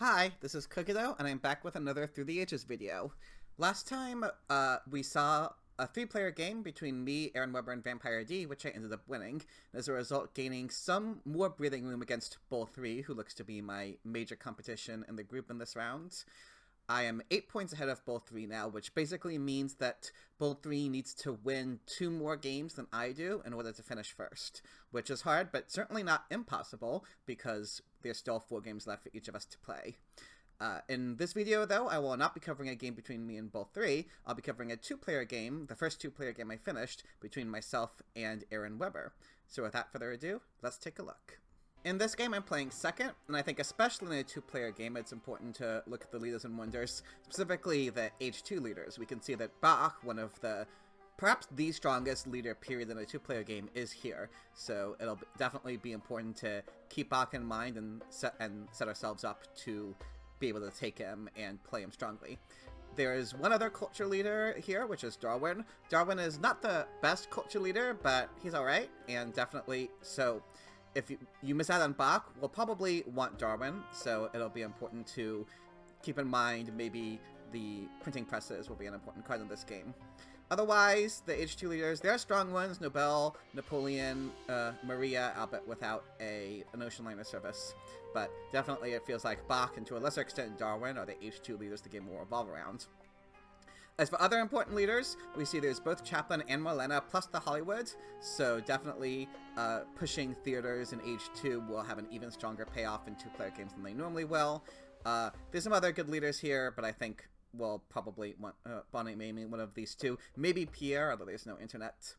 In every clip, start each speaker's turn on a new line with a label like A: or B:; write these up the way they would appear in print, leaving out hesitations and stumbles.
A: Hi, this is CUPIROBU, and I'm back with another Through the Ages video. Last time, we saw a three-player game between me, Aaronwebber, and Vampire D, which I ended up winning, and as a result gaining some more breathing room against Bull3, who looks to be my major competition in the group in this round. I am 8 points ahead of Bull3 now, which basically means that Bull3 needs to win 2 more games than I do in order to finish first, which is hard, but certainly not impossible, because there's still 4 games left for each of us to play. In this video, though, I will not be covering a game between me and Bull3. I'll be covering a 2-player game, the first 2-player game I finished, between myself and Aaronwebber. So without further ado, let's take a look. In this game, I'm playing second, and I think especially in a 2-player game, it's important to look at the leaders and wonders, specifically the H2 leaders. We can see that Bach, one of the, perhaps the strongest leader period in a 2-player game, is here. So it'll definitely be important to keep Bach in mind and set ourselves up to be able to take him and play him strongly. There is one other culture leader here, which is Darwin. Darwin is not the best culture leader, but he's alright, and definitely so. If you miss out on Bach, we'll probably want Darwin, so it'll be important to keep in mind maybe the printing presses will be an important card in this game. Otherwise, the H2 leaders, there are strong ones, Nobel, Napoleon, Maria, albeit without an ocean liner service. But definitely it feels like Bach, and to a lesser extent Darwin, are the H2 leaders the game will revolve around. As for other important leaders, we see there's both Chaplin and Marlena, plus the Hollywood, so definitely pushing theaters in H2 will have an even stronger payoff in 2-player games than they normally will. There's some other good leaders here, but I think we'll probably want Bonnie, maybe one of these two. Maybe Pierre, although there's no internet.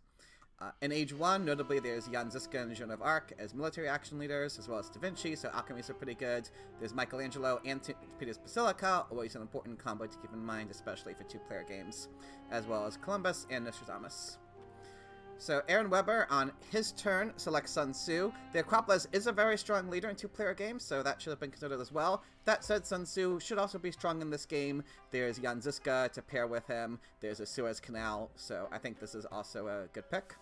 A: In Age 1, notably, there's Jan Žižka and Joan of Arc as military action leaders, as well as Da Vinci, so alchemies are pretty good. There's Michelangelo and Peter's Basilica, always an important combo to keep in mind, especially for 2-player games, as well as Columbus and Nostradamus. So Aaronwebber, on his turn, selects Sun Tzu. The Acropolis is a very strong leader in 2-player games, so that should have been considered as well. That said, Sun Tzu should also be strong in this game. There's Jan Žižka to pair with him. There's a Suez Canal, so I think this is also a good pick.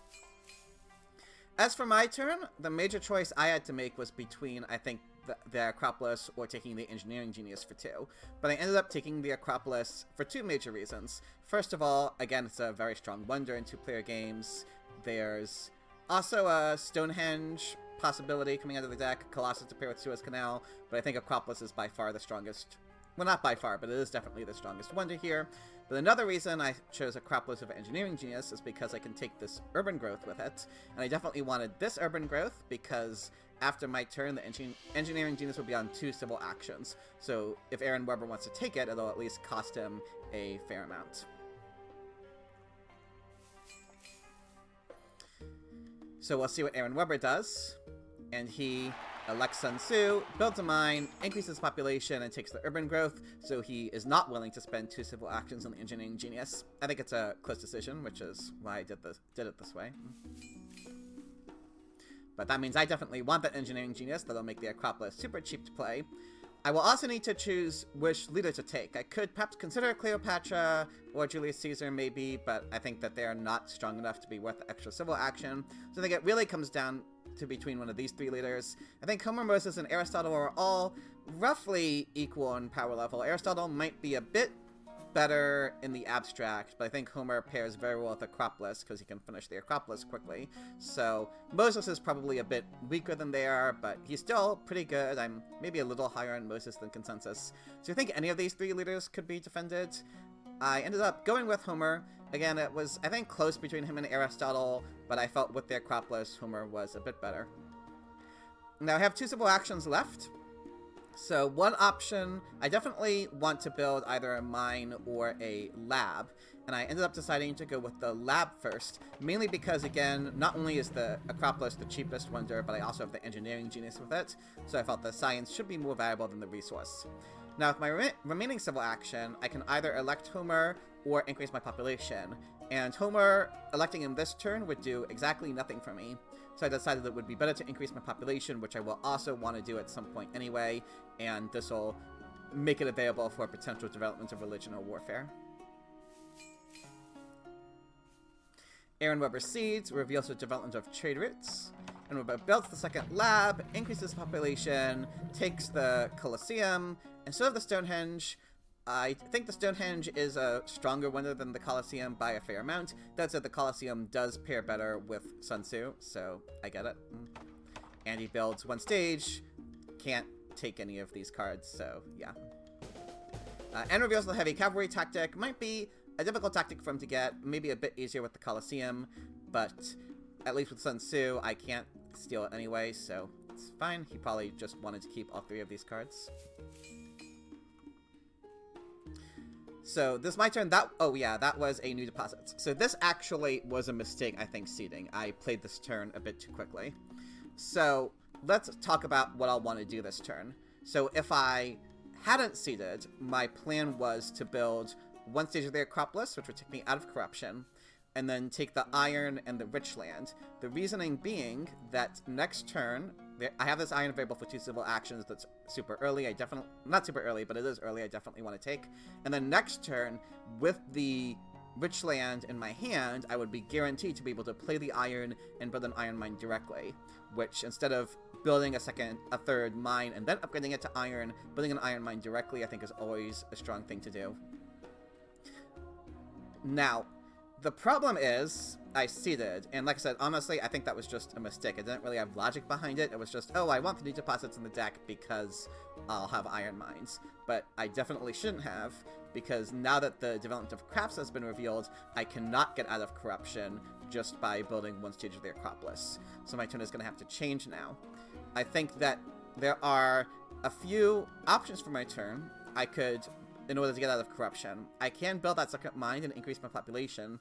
A: As for my turn, the major choice I had to make was between, I think, the Acropolis or taking the Engineering Genius for 2. But I ended up taking the Acropolis for 2 major reasons. First of all, again, it's a very strong wonder in 2-player games. There's also a Stonehenge possibility coming out of the deck, Colossus to pair with Suez Canal, but I think Acropolis is by far the strongest. Well, not by far, but it is definitely the strongest wonder here. But another reason I chose Acropolis over Engineering Genius is because I can take this Urban Growth with it, and I definitely wanted this Urban Growth because after my turn, the Engineering Genius will be on 2 civil actions. So if Aaronwebber wants to take it, it'll at least cost him a fair amount. So we'll see what Aaronwebber does, and he elects Sun Tzu, builds a mine, increases population, and takes the Urban Growth, so he is not willing to spend 2 civil actions on the Engineering Genius. I think it's a close decision, which is why I did it this way. But that means I definitely want that Engineering Genius. That'll make the Acropolis super cheap to play. I will also need to choose which leader to take. I could perhaps consider Cleopatra or Julius Caesar maybe, but I think that they are not strong enough to be worth the extra civil action. So I think it really comes down to between one of these 3 leaders. I think Homer, Moses, and Aristotle are all roughly equal in power level. Aristotle might be a bit better in the abstract, but I think Homer pairs very well with Acropolis because he can finish the Acropolis quickly. So Moses is probably a bit weaker than they are, but he's still pretty good. I'm maybe a little higher on Moses than consensus. So I think any of these 3 leaders could be defended. I ended up going with Homer. Again, it was, I think, close between him and Aristotle, but I felt with the Acropolis, Homer was a bit better. Now I have 2 civil actions left. So one option, I definitely want to build either a mine or a lab, and I ended up deciding to go with the lab first, mainly because, again, not only is the Acropolis the cheapest wonder, but I also have the Engineering Genius with it, so I felt the science should be more valuable than the resource. Now, with my remaining civil action, I can either elect Homer or increase my population, and Homer, electing him this turn, would do exactly nothing for me. So I decided it would be better to increase my population, which I will also want to do at some point anyway, and this will make it available for potential development of religion or warfare. Aaronwebber seeds reveals the development of trade routes. Aaronwebber builds the second lab, increases population, takes the Colosseum, instead of the Stonehenge, I think the Stonehenge is a stronger winner than the Colosseum by a fair amount. That said, the Colosseum does pair better with Sun Tzu, so I get it. And he builds one stage, can't take any of these cards, so yeah. And reveals the heavy cavalry tactic. Might be a difficult tactic for him to get, maybe a bit easier with the Colosseum, but at least with Sun Tzu, I can't steal it anyway, so it's fine. He probably just wanted to keep all 3 of these cards. So this is my turn. Oh yeah, that was a new deposit. So this actually was a mistake, I think, seeding. I played this turn a bit too quickly. So let's talk about what I'll want to do this turn. So if I hadn't seeded, my plan was to build one stage of the Acropolis, which would take me out of corruption, and then take the iron and the rich land. The reasoning being that next turn, I have this iron available for 2 civil actions that's super early. I definitely, not super early, but it is early. I definitely want to take. And then next turn, with the rich land in my hand, I would be guaranteed to be able to play the iron and build an iron mine directly, which instead of building a third mine and then upgrading it to iron, building an iron mine directly, I think is always a strong thing to do. Now, the problem is, I seeded, and like I said, honestly, I think that was just a mistake. I didn't really have logic behind it. It was just, oh, I want the new deposits in the deck because I'll have iron mines. But I definitely shouldn't have, because now that the development of crafts has been revealed, I cannot get out of corruption just by building one stage of the Acropolis. So my turn is going to have to change now. I think that there are a few options for my turn. I could, in order to get out of corruption, I can build that second mine and increase my population.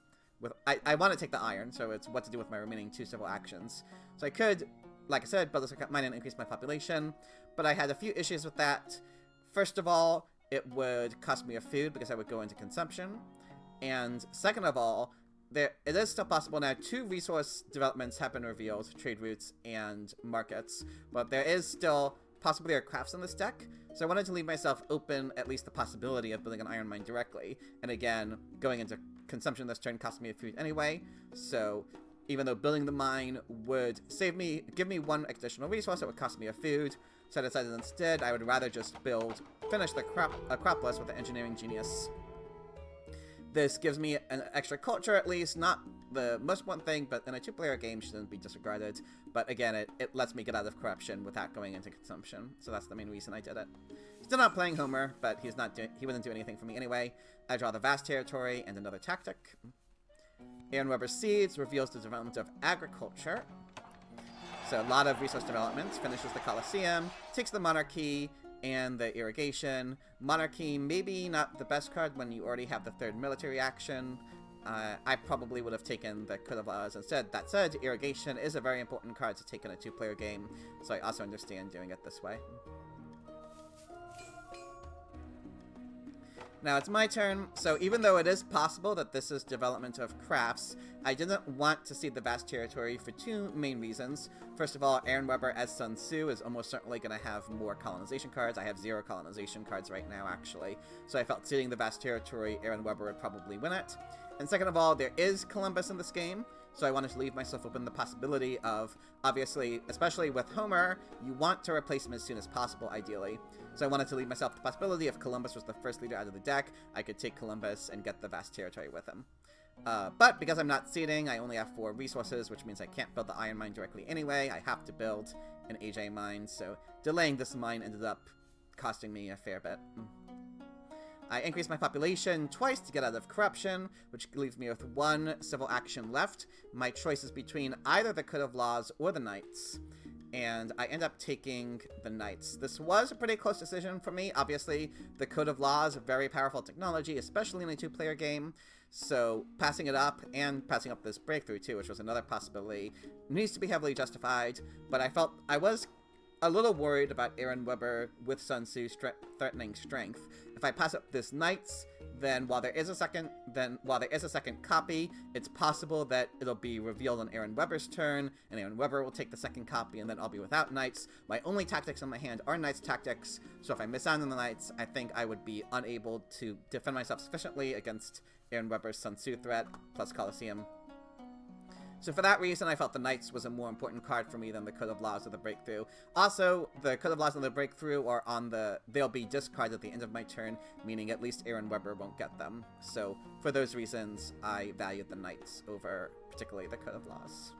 A: I want to take the iron, so it's what to do with my remaining 2 civil actions. So I could, like I said, build a second mine and increase my population, but I had a few issues with that. First of all, it would cost me a food because I would go into consumption. And second of all, it is still possible now. 2 resource developments have been revealed, trade routes and markets, but there is still possibly there are crafts in this deck, so I wanted to leave myself open at least the possibility of building an iron mine directly. And again, going into consumption this turn cost me a food anyway, so even though building the mine would give me 1 additional resource, it would cost me a food. So I decided instead I would rather just finish the Acropolis with the engineering genius. This gives me an extra culture at least, not the most important thing, but in a 2-player game shouldn't be disregarded. But again, it lets me get out of corruption without going into consumption, so that's the main reason I did it. Still not playing Homer, but he wouldn't do anything for me anyway. I draw the vast territory and another tactic. Aaronwebber Seeds reveals the development of agriculture. So a lot of resource development, finishes the Colosseum, takes the monarchy and the irrigation. Monarchy, maybe not the best card when you already have the 3rd military action. I probably would have taken the Code of Laws instead. That said, irrigation is a very important card to take in a 2-player game, so I also understand doing it this way. Now it's my turn, so even though it is possible that this is development of crafts, I didn't want to see the vast territory for 2 main reasons. First of all, Aaronwebber as Sun Tzu is almost certainly going to have more colonization cards. I have 0 colonization cards right now, actually. So I felt seeing the vast territory, Aaronwebber would probably win it. And second of all, there is Columbus in this game, so I wanted to leave myself open the possibility of, obviously, especially with Homer, you want to replace him as soon as possible, ideally. So I wanted to leave myself the possibility if Columbus was the first leader out of the deck, I could take Columbus and get the vast territory with him. But because I'm not seeding, I only have 4 resources, which means I can't build the iron mine directly anyway. I have to build an AJ mine, so delaying this mine ended up costing me a fair bit. I increased my population twice to get out of corruption, which leaves me with 1 civil action left. My choice is between either the Code of Laws or the Knights, and I end up taking the Knights. This was a pretty close decision for me. Obviously, the Code of Laws, very powerful technology, especially in a 2-player game, so passing it up, and passing up this breakthrough too, which was another possibility, needs to be heavily justified, but I was a little worried about Aaronwebber with Sun Tzu threatening strength. If I pass up this Knights, then while there is a second copy, it's possible that it'll be revealed on Aaronwebber's turn, and Aaronwebber will take the second copy, and then I'll be without Knights. My only tactics in my hand are Knights tactics, so if I miss out on the Knights, I think I would be unable to defend myself sufficiently against Aaronwebber's Sun Tzu threat, plus Colosseum. So for that reason, I felt the Knights was a more important card for me than the Code of Laws or the Breakthrough. Also, the Code of Laws and the Breakthrough are on the... They'll be discarded at the end of my turn, meaning at least Aaronwebber won't get them. So for those reasons, I valued the Knights over particularly the Code of Laws.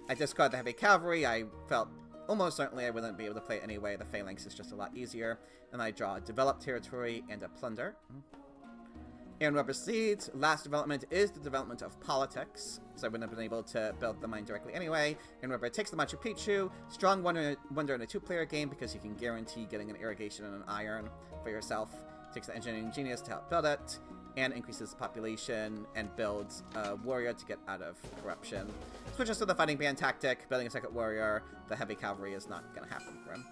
A: I discarded the Heavy Cavalry. I felt almost certainly I wouldn't be able to play it anyway. The Phalanx is just a lot easier. And I draw a Developed Territory and a Plunder. Aaronwebber Seeds, last development is the development of Politics, so I wouldn't have been able to build the mine directly anyway. Aaronwebber takes the Machu Picchu, strong wonder in a two-player game because you can guarantee getting an irrigation and an iron for yourself. Takes the Engineering Genius to help build it, and increases the population, and builds a warrior to get out of corruption. Switches to the Fighting Band tactic, building a second warrior. The Heavy Cavalry is not going to happen for him.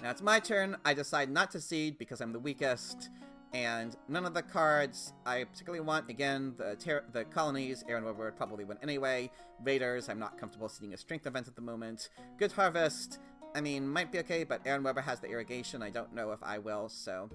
A: Now it's my turn. I decide not to seed because I'm the weakest, and none of the cards I particularly want. Again, the colonies, Aaronwebber would probably win anyway. Raiders, I'm not comfortable seeding a strength event at the moment. Good Harvest, I mean, might be okay, but Aaronwebber has the irrigation. I don't know if I will, so...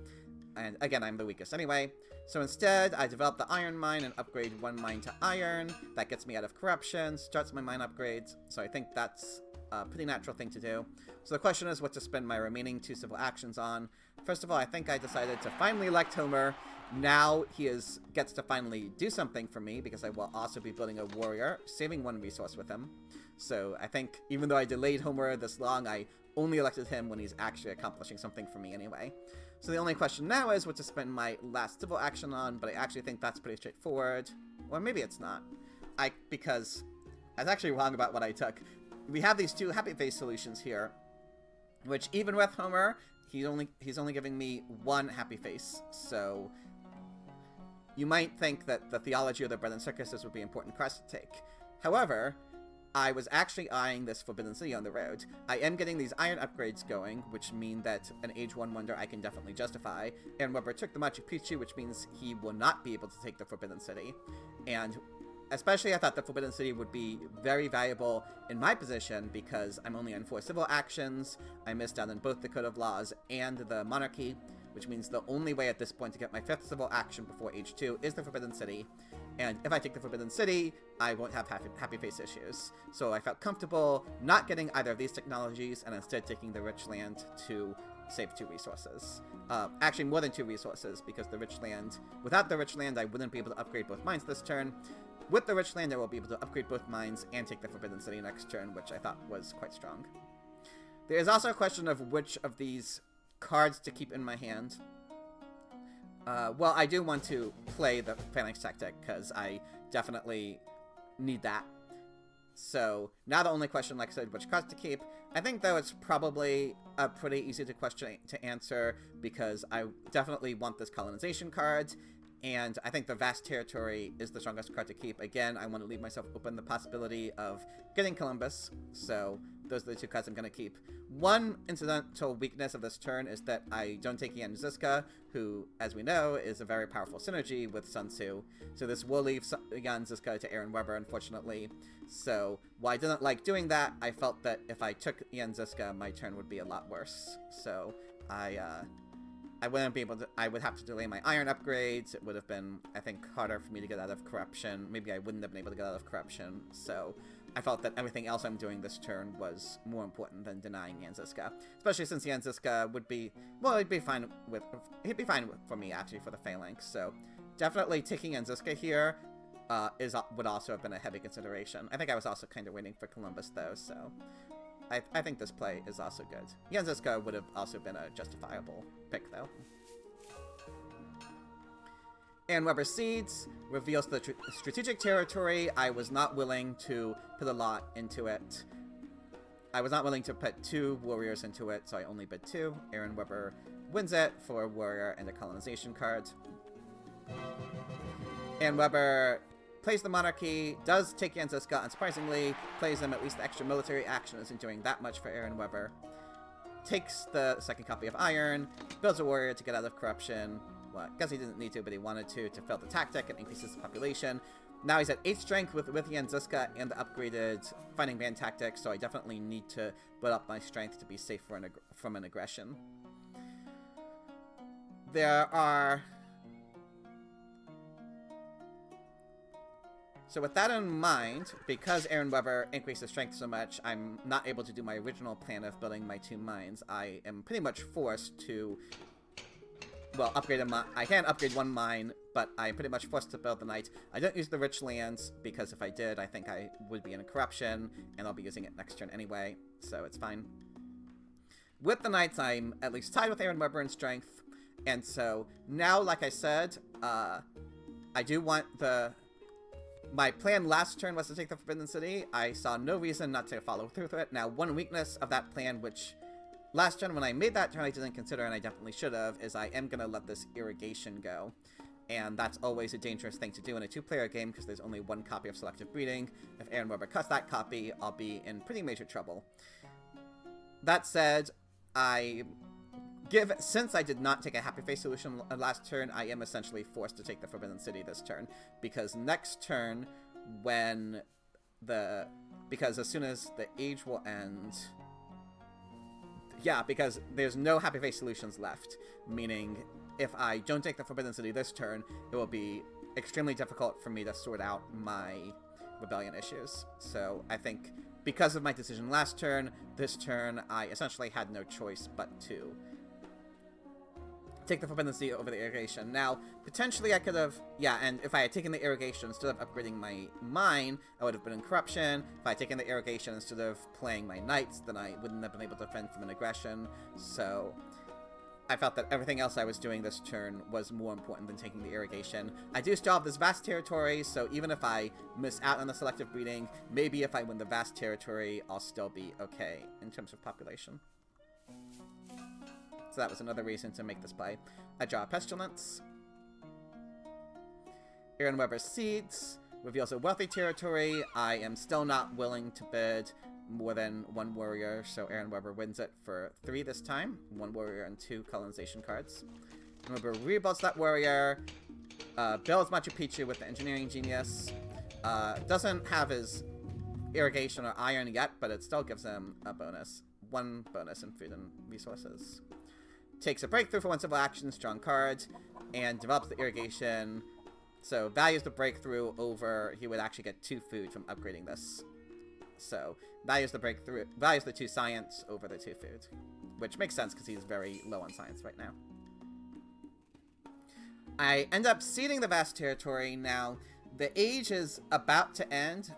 A: And again, I'm the weakest anyway. So instead, I develop the Iron Mine and upgrade one mine to Iron. That gets me out of corruption, starts my mine upgrades, so I think that's a pretty natural thing to do. So the question is what to spend my remaining 2 civil actions on. First of all, I think I decided to finally elect Homer. Now he gets to finally do something for me because I will also be building a warrior, saving 1 resource with him. So I think even though I delayed Homer this long, I only elected him when he's actually accomplishing something for me anyway. So the only question now is what to spend my last civil action on, but I actually think that's pretty straightforward. Or maybe it's not. Because I was actually wrong about what I took. We have these 2 happy face solutions here, which even with Homer, he's only giving me 1 happy face. So you might think that the Theology or the Bread and Circuses would be important cards to take. However, I was actually eyeing this Forbidden City on the road. I am getting these iron upgrades going, which mean that an Age 1 Wonder I can definitely justify. Aaronwebber took the Machu Picchu, which means he will not be able to take the Forbidden City. And especially I thought the Forbidden City would be very valuable in my position because I'm only on 4 civil actions. I missed out on both the Code of Laws and the Monarchy, which means the only way at this point to get my 5th civil action before Age 2 is the Forbidden City. And if I take the Forbidden City, I won't have happy face issues. So I felt comfortable not getting either of these technologies and instead taking the Rich Land to save 2 resources. Actually, more than 2 resources, because the Rich Land... Without the Rich Land, I wouldn't be able to upgrade both mines this turn. With the Rich Land, I will be able to upgrade both mines and take the Forbidden City next turn, which I thought was quite strong. There is also a question of which of these cards to keep in my hand. Well, I do want to play the Phalanx tactic, because I definitely need that. So, now the only question, like I said, which cards to keep. I think, though, it's probably a pretty easy question to answer, because I definitely want this colonization card, and I think the Vast Territory is the strongest card to keep. Again, I want to leave myself open the possibility of getting Columbus, so those are the 2 cards I'm going to keep. One incidental weakness of this turn is that I don't take Yan Zizka, who, as we know, is a very powerful synergy with Sun Tzu. So this will leave Yan Zizka to Aaronwebber, unfortunately. So while I didn't like doing that, I felt that if I took Yan Zizka, my turn would be a lot worse. So I wouldn't be able to, I would have to delay my iron upgrades. It would have been, I think, harder for me to get out of corruption. Maybe I wouldn't have been able to get out of corruption. So I felt that everything else I'm doing this turn was more important than denying Yan Zizka. Especially since Yan Zizka would be, well, he'd be fine for me, actually, for the Phalanx. So definitely taking Yan Zizka here would also have been a heavy consideration. I think I was also kind of waiting for Columbus, though, so I think this play is also good. Yan Zizka would have also been a justifiable pick, though. Aaronwebber Seeds reveals the strategic territory. I was not willing to put a lot into it. I was not willing to put 2 warriors into it, so I only bid 2. Aaronwebber wins it for a warrior and a colonization card. Aaronwebber plays the Monarchy, does take Yan Zizka, unsurprisingly, plays him. At least the extra military action isn't doing that much for Aaronwebber. Takes the 2nd copy of Iron, builds a warrior to get out of corruption. Well, I guess he didn't need to, but he wanted to fill the tactic and increases the population. Now he's at 8 strength with Yan Zizka and the upgraded Fighting Band tactic, so I definitely need to build up my strength to be safe from an aggression. There are So with that in mind, because Aaronwebber increases strength so much, I'm not able to do my original plan of building my 2 mines. I am pretty much forced to, well, upgrade a mine. I can upgrade 1 mine, but I'm pretty much forced to build the knight. I don't use the rich lands, because if I did, I think I would be in a corruption, and I'll be using it next turn anyway, so it's fine. With the knights, I'm at least tied with Aaronwebber in strength, and so now, like I said, I do want the... My plan last turn was to take the Forbidden City. I saw no reason not to follow through with it. Now, one weakness of that plan, which last turn when I made that turn I didn't consider, and I definitely should have, is I am going to let this irrigation go. And that's always a dangerous thing to do in a 2-player game, because there's only 1 copy of Selective Breeding. If Aaronwebber cuts that copy, I'll be in pretty major trouble. That said, since I did not take a Happy Face solution last turn, I am essentially forced to take the Forbidden City this turn. Because next turn, because as soon as the age will end... Yeah, because there's no Happy Face solutions left. Meaning, if I don't take the Forbidden City this turn, it will be extremely difficult for me to sort out my rebellion issues. So I think, because of my decision last turn, this turn, I essentially had no choice but to take the Forbidden City over the irrigation. Now, potentially I could have... Yeah, and if I had taken the irrigation instead of upgrading my mine, I would have been in corruption. If I had taken the irrigation instead of playing my knights, then I wouldn't have been able to defend from an aggression. So I felt that everything else I was doing this turn was more important than taking the irrigation. I do still have this vast territory, so even if I miss out on the selective breeding, maybe if I win the vast territory, I'll still be okay in terms of population. So that was another reason to make this play. I draw a Pestilence. Aaronwebber's Seeds reveals a wealthy territory. I am still not willing to bid more than 1 warrior, so Aaronwebber wins it for 3 this time. 1 warrior and 2 colonization cards. Aaronwebber rebuilds that warrior, builds Machu Picchu with the engineering genius. Doesn't have his irrigation or iron yet, but it still gives him a bonus. 1 bonus in food and resources. Takes a breakthrough for 1 civil action, strong card, and develops the irrigation. So values the breakthrough over, he would actually get 2 food from upgrading this. So values the breakthrough, values the 2 science over the 2 food, which makes sense because he's very low on science right now. I end up ceding the vast territory. Now, the age is about to end,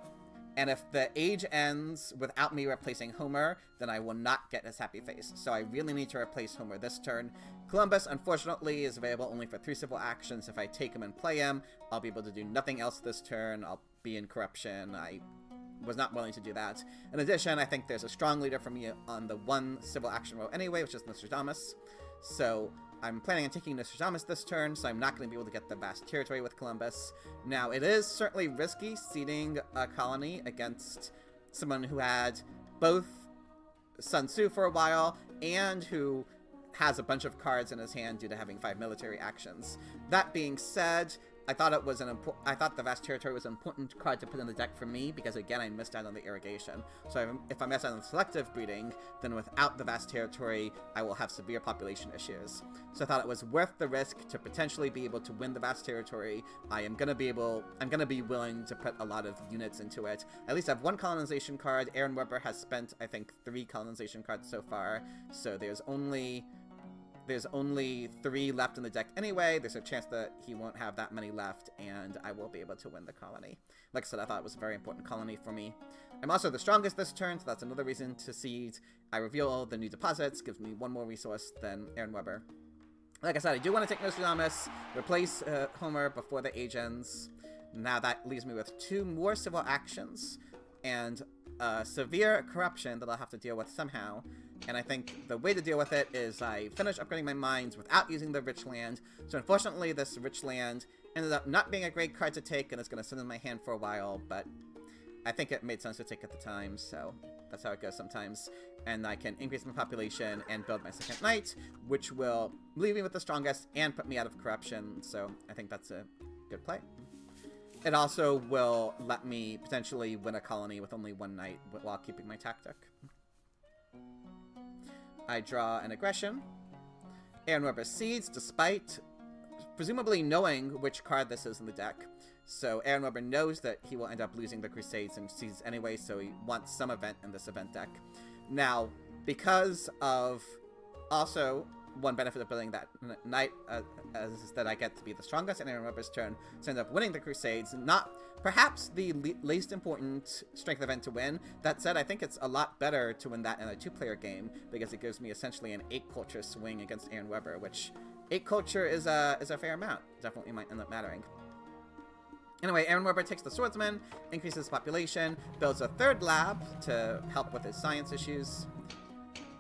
A: and if the age ends without me replacing Homer, then I will not get his Happy Face. So I really need to replace Homer this turn. Columbus, unfortunately, is available only for 3 civil actions. If I take him and play him, I'll be able to do nothing else this turn. I'll be in corruption. I was not willing to do that. In addition, I think there's a strong leader for me on the 1 civil action row anyway, which is Nostradamus. So I'm planning on taking Nostradamus this turn, so I'm not going to be able to get the vast territory with Columbus. Now, it is certainly risky ceding a colony against someone who had both Sun Tzu for a while and who has a bunch of cards in his hand due to having 5 military actions. That being said, I thought the vast territory was an important card to put in the deck for me because, again, I missed out on the irrigation. So if I miss out on the selective breeding, then without the vast territory, I will have severe population issues. So I thought it was worth the risk to potentially be able to win the vast territory. I'm gonna be willing to put a lot of units into it. At least I have 1 colonization card. Aaronwebber has spent, I think, 3 colonization cards so far. So there's only 3 left in the deck anyway. There's a chance that he won't have that many left, and I will be able to win the colony. Like I said, I thought it was a very important colony for me. I'm also the strongest this turn, so that's another reason to cede. I reveal the new deposits, gives me 1 more resource than Aaronwebber. Like I said, I do want to take Nostradamus, replace Homer before the age ends. Now that leaves me with 2 more civil actions, and severe corruption that I'll have to deal with somehow. And I think the way to deal with it is I finish upgrading my mines without using the rich land. So unfortunately, this rich land ended up not being a great card to take, and it's going to sit in my hand for a while, but I think it made sense to take at the time, so that's how it goes sometimes. And I can increase my population and build my 2nd knight, which will leave me with the strongest and put me out of corruption, so I think that's a good play. It also will let me potentially win a colony with only 1 knight while keeping my tactic. I draw an aggression. Aaronwebber cedes, despite presumably knowing which card this is in the deck. So Aaronwebber knows that he will end up losing the Crusades and Sieges anyway, so he wants some event in this event deck. Now, because of also one benefit of building that knight is that I get to be the strongest in Aaronwebber's turn, to end up winning the Crusades. Not perhaps the least important strength event to win. That said, I think it's a lot better to win that in a 2-player game, because it gives me essentially an 8 culture swing against Aaronwebber, which 8 culture is a fair amount. Definitely might end up mattering. Anyway, Aaronwebber takes the Swordsman, increases population, builds a 3rd lab to help with his science issues,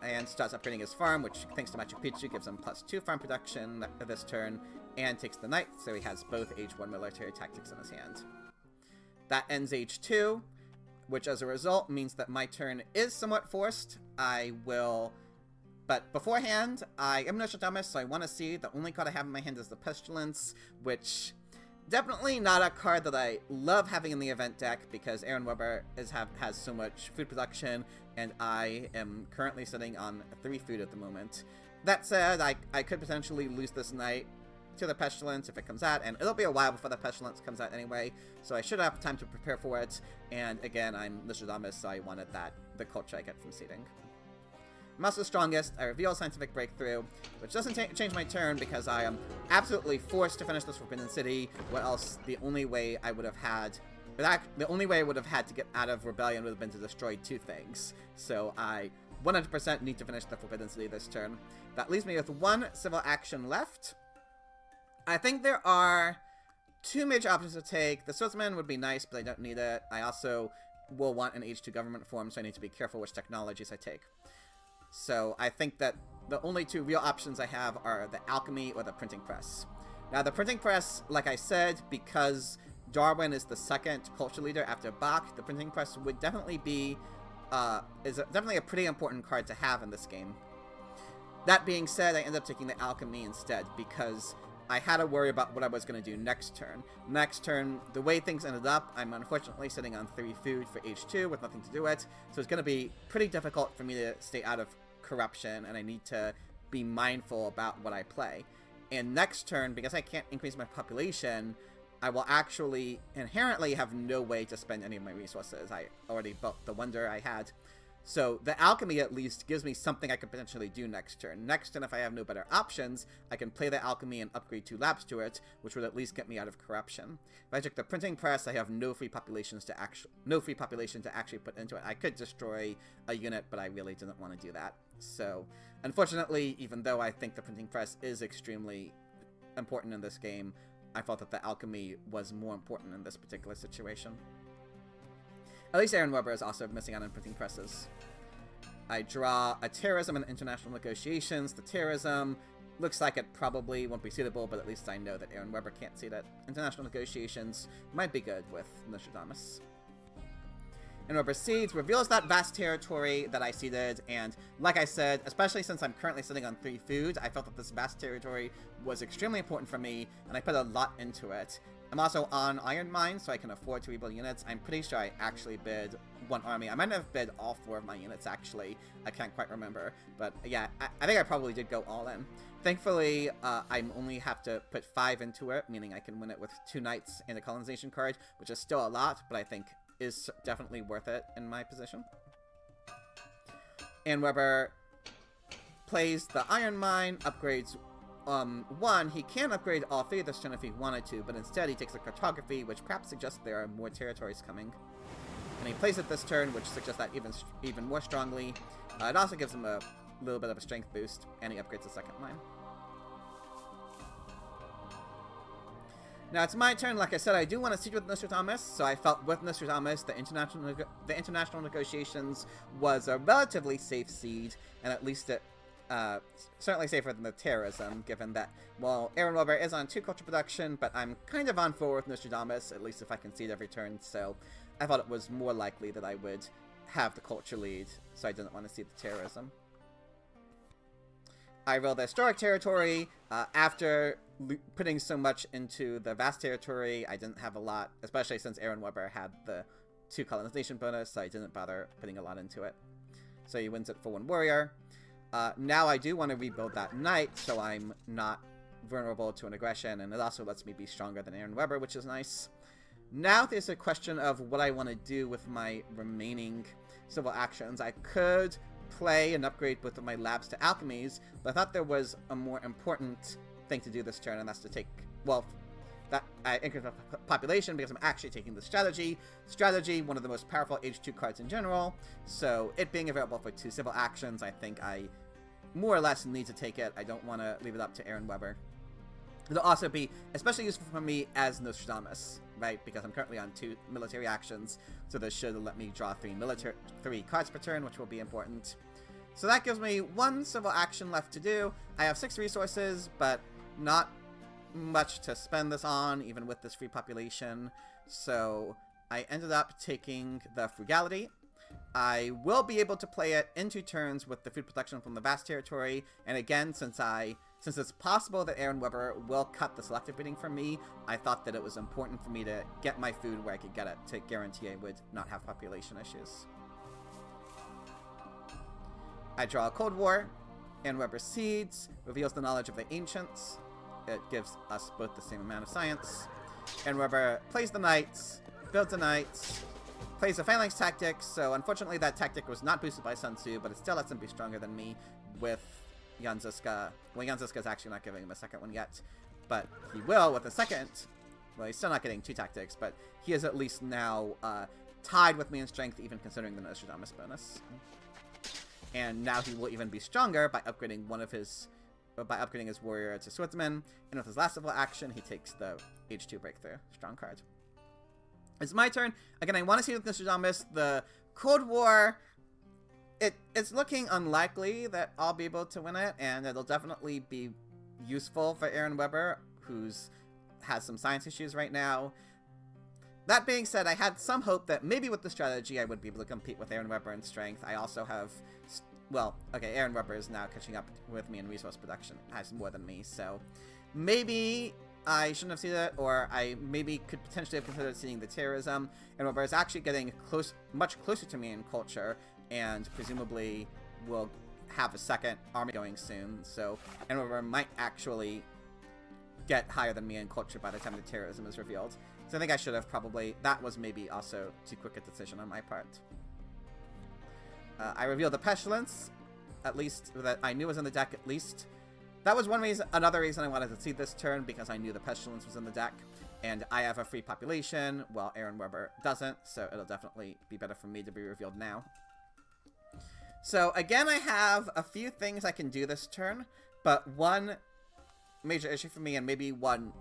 A: and starts upgrading his farm, which, thanks to Machu Picchu, gives him +2 farm production this turn, and takes the knight, so he has both Age 1 military tactics in his hand. That ends Age 2, which as a result means that my turn is somewhat forced. But beforehand, I am Nostradamus, so I want to see. The only card I have in my hand is the Pestilence, which definitely not a card that I love having in the event deck, because Aaronwebber has so much food production, and I am currently sitting on 3 food at the moment. That said, I could potentially lose this night to the Pestilence if it comes out, and it'll be a while before the Pestilence comes out anyway, so I should have time to prepare for it. And again, I'm Nostradamus, so I wanted the culture I get from seeding. I'm also strongest. I reveal Scientific Breakthrough, which doesn't change my turn because I am absolutely forced to finish this Forbidden City. What else? The only way I would have had to get out of Rebellion would have been to destroy 2 things. So I 100% need to finish the Forbidden City this turn. That leaves me with 1 civil action left. I think there are 2 major options to take. The Swordsman would be nice, but I don't need it. I also will want an Age 2 government form, so I need to be careful which technologies I take. So I think that the only 2 real options I have are the Alchemy or the Printing Press. Now, the Printing Press, like I said, because Darwin is the 2nd culture leader after Bach, the Printing Press would definitely be definitely a pretty important card to have in this game. That being said, I ended up taking the Alchemy instead because I had to worry about what I was going to do next turn. Next turn, the way things ended up, I'm unfortunately sitting on 3 food for H2 with nothing to do it, so it's going to be pretty difficult for me to stay out of corruption, and I need to be mindful about what I play. And next turn, because I can't increase my population, I will actually inherently have no way to spend any of my resources. I already built the wonder I had. So the Alchemy at least gives me something I could potentially do next turn. Next turn, if I have no better options, I can play the Alchemy and upgrade 2 labs to it, which would at least get me out of corruption. If I took the Printing Press, I have no free population to actually put into it. I could destroy a unit, but I really didn't want to do that. So, unfortunately, even though I think the Printing Press is extremely important in this game, I felt that the Alchemy was more important in this particular situation. At least Aaronwebber is also missing out on printing presses. I draw a terrorism in international negotiations. The terrorism looks like it probably won't be suitable, but at least I know that Aaronwebber can't seed it. International negotiations might be good with Nostradamus. Aaronwebber seeds, reveals that vast territory that I seeded, and like I said, especially since I'm currently sitting on 3 food, I felt that this vast territory was extremely important for me, and I put a lot into it. I'm also on Iron Mine, so I can afford to rebuild units. I'm pretty sure I actually bid 1 army. I might have bid all 4 of my units, actually. I can't quite remember. But yeah, I think I probably did go all in. Thankfully, I only have to put 5 into it, meaning I can win it with 2 knights and a colonization card, which is still a lot, but I think is definitely worth it in my position. Aaronwebber plays the Iron Mine, upgrades 1, he can upgrade all 3 this turn if he wanted to, but instead he takes a cartography, which perhaps suggests there are more territories coming. And he plays it this turn, which suggests that even more strongly. It also gives him a little bit of a strength boost, and he upgrades the 2nd mine. Now it's my turn. Like I said, I do want to siege with Nostradamus, so I felt with Nostradamus the international negotiations was a relatively safe siege, and at least it certainly safer than the terrorism, given that, well, Aaronwebber is on 2 culture production, but I'm kind of on 4 with Nostradamus, at least if I can seed every turn, so I thought it was more likely that I would have the culture lead, so I didn't want to seed the terrorism. I rolled the historic territory. After putting so much into the vast territory, I didn't have a lot, especially since Aaronwebber had the 2 colonization bonus, so I didn't bother putting a lot into it. So he wins it for 1 warrior. Now I do want to rebuild that knight, so I'm not vulnerable to an aggression, and it also lets me be stronger than Aaronwebber, which is nice. Now there's a question of what I want to do with my remaining civil actions. I could play and upgrade both of my labs to alchemies, but I thought there was a more important thing to do this turn, and that's to take, well, that I increase my population because I'm actually taking the strategy. Strategy, one of the most powerful H2 cards in general, so it being available for 2 civil actions, I think I more or less need to take it. I don't want to leave it up to Aaronwebber. It'll also be especially useful for me as Nostradamus, right? Because I'm currently on 2 military actions, so this should let me draw 3 cards per turn, which will be important. So that gives me 1 civil action left to do. I have 6 resources, but not much to spend this on, even with this free population. So I ended up taking the Frugality. I will be able to play it in 2 turns with the food protection from the vast territory, and again, since it's possible that Aaronwebber will cut the selective bidding from me, I thought that it was important for me to get my food where I could get it to guarantee I would not have population issues. I draw a Cold War. Aaronwebber Seeds reveals the knowledge of the ancients. It gives us both the same amount of science. Aaronwebber plays the knights, builds the knights, plays a phalanx tactic, so unfortunately that tactic was not boosted by Sun Tzu, but it still lets him be stronger than me with Yanziska. Well, Yanziska's actually not giving him a second one yet, but he will with a second. Well, he's still not getting 2 tactics, but he is at least now tied with me in strength, even considering the Nostradamus bonus. And now he will even be stronger by upgrading upgrading his warrior to swordsman, and with his last civil action, he takes the H2 breakthrough strong card. It's my turn. Again, I want to see with Nostradamus the Cold War. It's looking unlikely that I'll be able to win it, and it'll definitely be useful for Aaronwebber, who's has some science issues right now. That being said, I had some hope that maybe with the strategy I would be able to compete with Aaronwebber in strength. I also have, well, okay, Aaronwebber is now catching up with me in resource production, has more than me, so maybe I shouldn't have seen it, or I maybe could potentially have considered seeing the terrorism. Aaronwebber is actually getting much closer to me in culture, and presumably will have a second army going soon, so Aaronwebber might actually get higher than me in culture by the time the terrorism is revealed. So I think I should have probably, that was maybe also too quick a decision on my part. I revealed the Pestilence, at least, that I knew was in the deck at least. That was another reason I wanted to see this turn, because I knew the Pestilence was in the deck, and I have a free population, while Aaronwebber doesn't, so it'll definitely be better for me to be revealed now. So again, I have a few things I can do this turn, but one major issue for me, and maybe one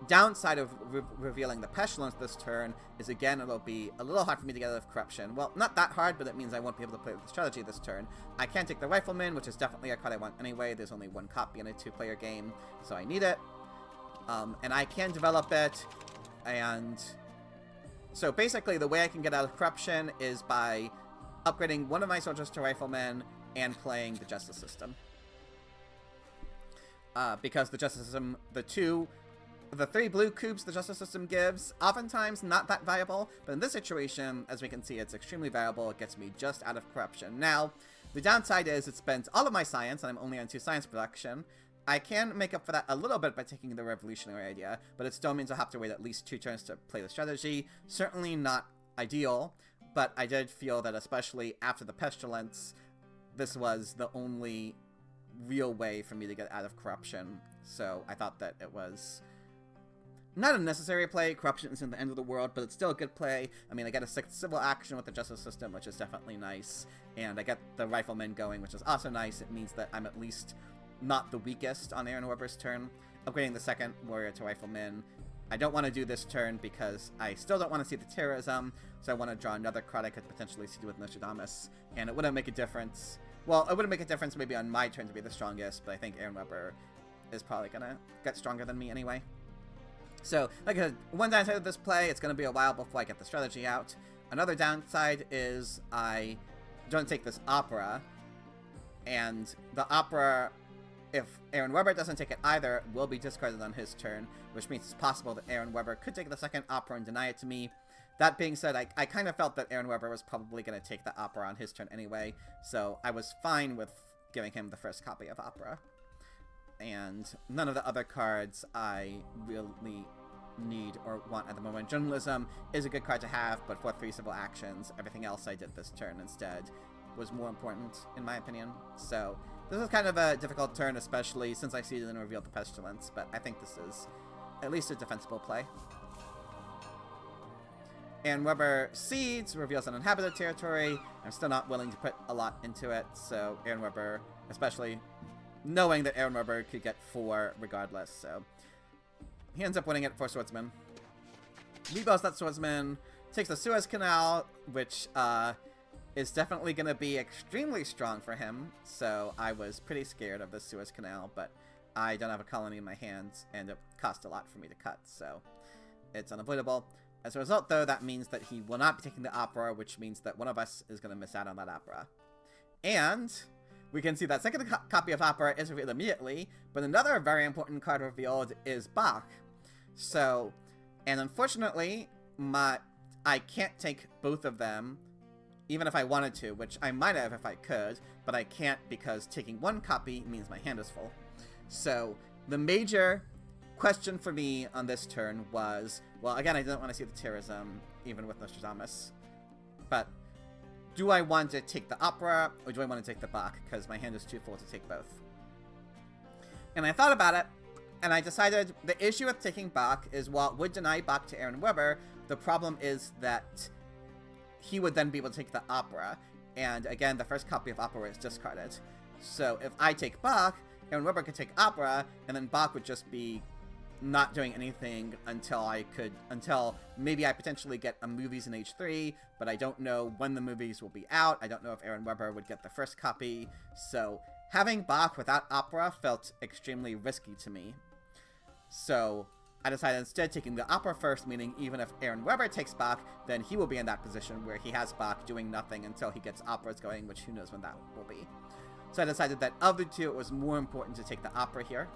A: downside of revealing the Pestilence this turn, is again, it'll be a little hard for me to get out of Corruption. Well, not that hard, but it means I won't be able to play the strategy this turn. I can take the Rifleman, which is definitely a card I want anyway. There's only 1 copy in a 2-player game, so I need it. And I can develop it, and so basically the way I can get out of Corruption is by upgrading one of my soldiers to Rifleman and playing the Justice System. Because the Justice System, the 3 blue cubes the Justice System gives, oftentimes not that valuable, but in this situation, as we can see, it's extremely valuable. It gets me just out of Corruption. Now, the downside is it spends all of my science, and I'm only on 2 science production. I can make up for that a little bit by taking the revolutionary idea, but it still means I'll have to wait at least 2 turns to play the strategy. Certainly not ideal, but I did feel that especially after the Pestilence, this was the only real way for me to get out of Corruption, so I thought that it was not a necessary play. Corruption isn't the end of the world, but it's still a good play. I mean, I get a 6th civil action with the Justice System, which is definitely nice, and I get the Rifleman going, which is also nice. It means that I'm at least not the weakest on Aaronwebber's turn. Upgrading the 2nd warrior to Rifleman. I don't want to do this turn because I still don't want to see the terrorism, so I want to draw another card I could potentially see with Nostradamus, and it wouldn't make a difference. Well, it wouldn't make a difference maybe on my turn to be the strongest, but I think Aaronwebber is probably going to get stronger than me anyway. So, like I said, one downside of this play, it's going to be a while before I get the strategy out. Another downside is I don't take this Opera, and the Opera, if Aaronwebber doesn't take it either, will be discarded on his turn, which means it's possible that Aaronwebber could take the 2nd Opera and deny it to me. That being said, I kind of felt that Aaronwebber was probably going to take the Opera on his turn anyway, so I was fine with giving him the 1st copy of Opera. And none of the other cards I really need or want at the moment. Journalism is a good card to have, but for 3 civil actions, everything else I did this turn instead was more important, in my opinion. So this was kind of a difficult turn, especially since I seeded and revealed the Pestilence, but I think this is at least a defensible play. Aaronwebber seeds, reveals an uninhabited territory. I'm still not willing to put a lot into it, so Aaronwebber, especially knowing that Aaronwebber could get 4 regardless, so he ends up winning it for Swordsman. Rebuilds that Swordsman, takes the Suez Canal, which is definitely going to be extremely strong for him, so I was pretty scared of the Suez Canal, but I don't have a colony in my hands, and it cost a lot for me to cut, so it's unavoidable. As a result, though, that means that he will not be taking the Opera, which means that one of us is going to miss out on that Opera. And we can see that second copy of Opera is revealed immediately, but another very important card revealed is Bach. So, and unfortunately, I can't take both of them, even if I wanted to, which I might have if I could, but I can't because taking one copy means my hand is full. So, the major question for me on this turn was, well, again, I didn't want to see the terrorism, even with Nostradamus, but do I want to take the Opera, or do I want to take the Bach, because my hand is too full to take both? And I thought about it, and I decided the issue with taking Bach is, while it would deny Bach to Aaronwebber, the problem is that he would then be able to take the Opera, and again, the first copy of Opera is discarded. So if I take Bach, Aaronwebber could take Opera, and then Bach would just be not doing anything until maybe I potentially get a movies in H3, but I don't know when the movies will be out. I don't know if Aaronwebber would get the first copy, so having Bach without Opera felt extremely risky to me. So I decided instead taking the Opera first, meaning even if Aaronwebber takes Bach, then he will be in that position where he has Bach doing nothing until he gets Operas going, which who knows when that will be. So I decided that of the two, it was more important to take the Opera here.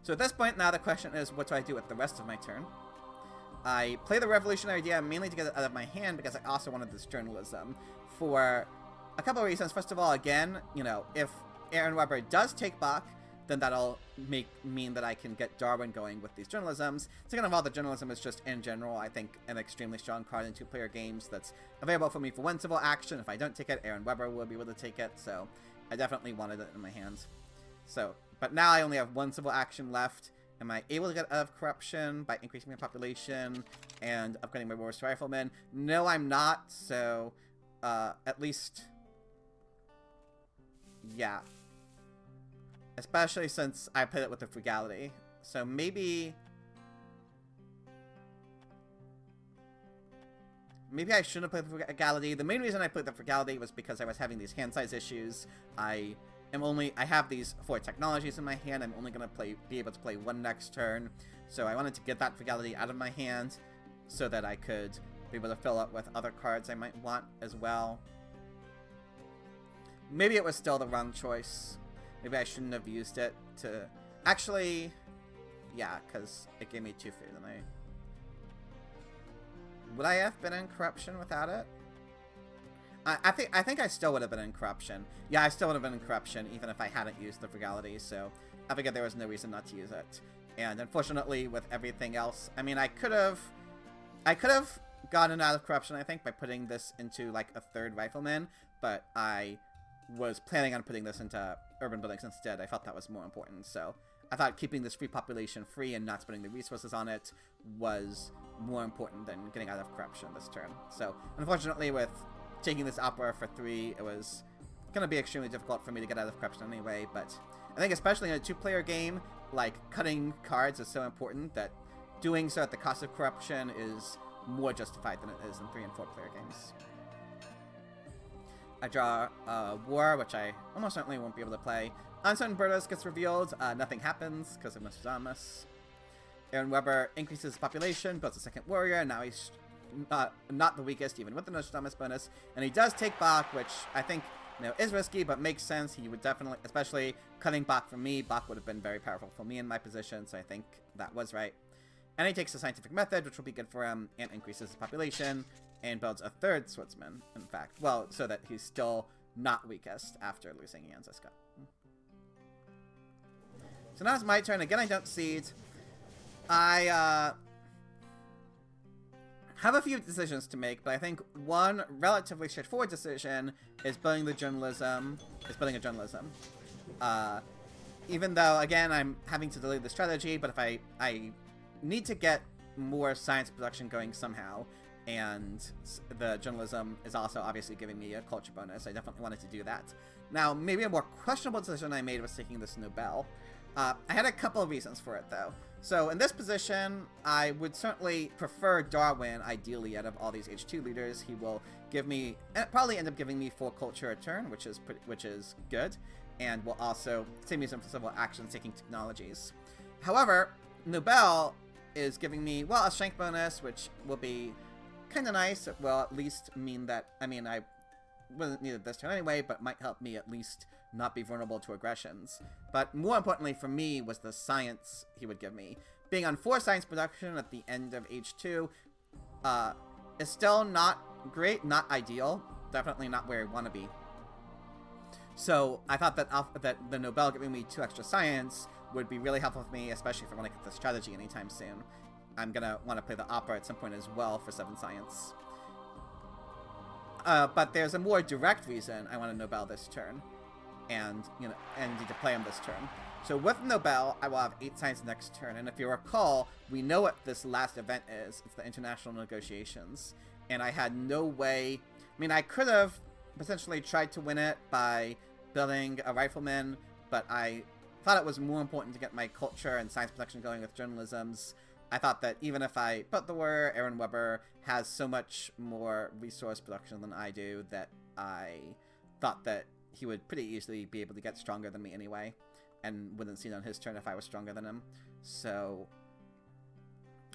A: So at this point, now the question is, what do I do with the rest of my turn? I play the Revolutionary Idea mainly to get it out of my hand because I also wanted this journalism for a couple of reasons. First of all, again, you know, if Aaronwebber does take Bach, then that'll mean that I can get Darwin going with these journalisms. Second of all, the journalism is just, in general, I think, an extremely strong card in 2-player games that's available for me for 1 civil action. If I don't take it, Aaronwebber will be able to take it, so I definitely wanted it in my hands. So, but now I only have 1 civil action left. Am I able to get out of corruption by increasing my population and upgrading my Warriors Riflemen? No, I'm not, so at least, yeah. Especially since I played it with the Frugality. So maybe I shouldn't have played the Frugality. The main reason I played the Frugality was because I was having these hand size issues. I have these 4 technologies in my hand. I'm only going to be able to play 1 next turn. So I wanted to get that Frugality out of my hand so that I could be able to fill it with other cards I might want as well. Maybe it was still the wrong choice. Maybe I shouldn't have used it to... Actually, yeah, because it gave me 2 food, and would I have been in corruption without it? I think I still would have been in corruption. Yeah, I still would have been in corruption even if I hadn't used the Frugality, so I figured there was no reason not to use it. And unfortunately, with everything else, I mean, I could have gotten out of corruption, I think, by putting this into, like, a 3rd Rifleman, but I was planning on putting this into urban buildings instead. I felt that was more important, so I thought keeping this free population free and not spending the resources on it was more important than getting out of corruption this turn. So, unfortunately, with taking this Opera for 3, it was going to be extremely difficult for me to get out of corruption anyway, but I think especially in a 2-player game, like, cutting cards is so important that doing so at the cost of corruption is more justified than it is in 3- and 4-player games. I draw War, which I almost certainly won't be able to play. Uncertain Burdos gets revealed. Nothing happens because of Nostradamus. Aaronwebber increases population, builds a 2nd warrior. Now he's not the weakest, even with the Nostradamus bonus. And he does take Bach, which I think, you know, is risky, but makes sense. He would definitely, especially cutting Bach from me, Bach would have been very powerful for me in my position, so I think that was right. And he takes the scientific method, which will be good for him, and increases his population, and builds a 3rd Swordsman, in fact. Well, so that he's still not weakest after losing Ian Ziska. So now it's my turn. Again, I don't seed. I have a few decisions to make, but I think one relatively straightforward decision is building a journalism. Even though, again, I'm having to delay the strategy, but if I need to get more science production going somehow, and the journalism is also obviously giving me a culture bonus, I definitely wanted to do that. Now, maybe a more questionable decision I made was taking this Nobel. I had a couple of reasons for it, though. So in this position, I would certainly prefer Darwin, ideally, out of all these H2 leaders. He will give me, probably end up giving me 4 culture a turn, which is good, and will also save me some civil actions taking technologies. However, Nobel is giving me, well, a strength bonus, which will be kind of nice. It will at least mean that, I mean, I wouldn't need it this turn anyway, but might help me at least not be vulnerable to aggressions. But more importantly for me was the science he would give me. Being on 4 science production at the end of H2 is still not great, not ideal, definitely not where I want to be. So I thought that that the Nobel giving me 2 extra science would be really helpful for me, especially if I want to get the strategy anytime soon. I'm gonna want to play the opera at some point as well for 7 science. But there's a more direct reason I want to Nobel this turn, and need to play him this turn. So with Nobel, I will have 8 science next turn, and if you recall, we know what this last event is. It's the international negotiations, and I had no way. I mean, I could have potentially tried to win it by building a rifleman, but I thought it was more important to get my culture and science production going with journalisms. I thought that even if I built the war, Aaronwebber has so much more resource production than I do that I thought that he would pretty easily be able to get stronger than me anyway, and wouldn't see it on his turn if I was stronger than him. So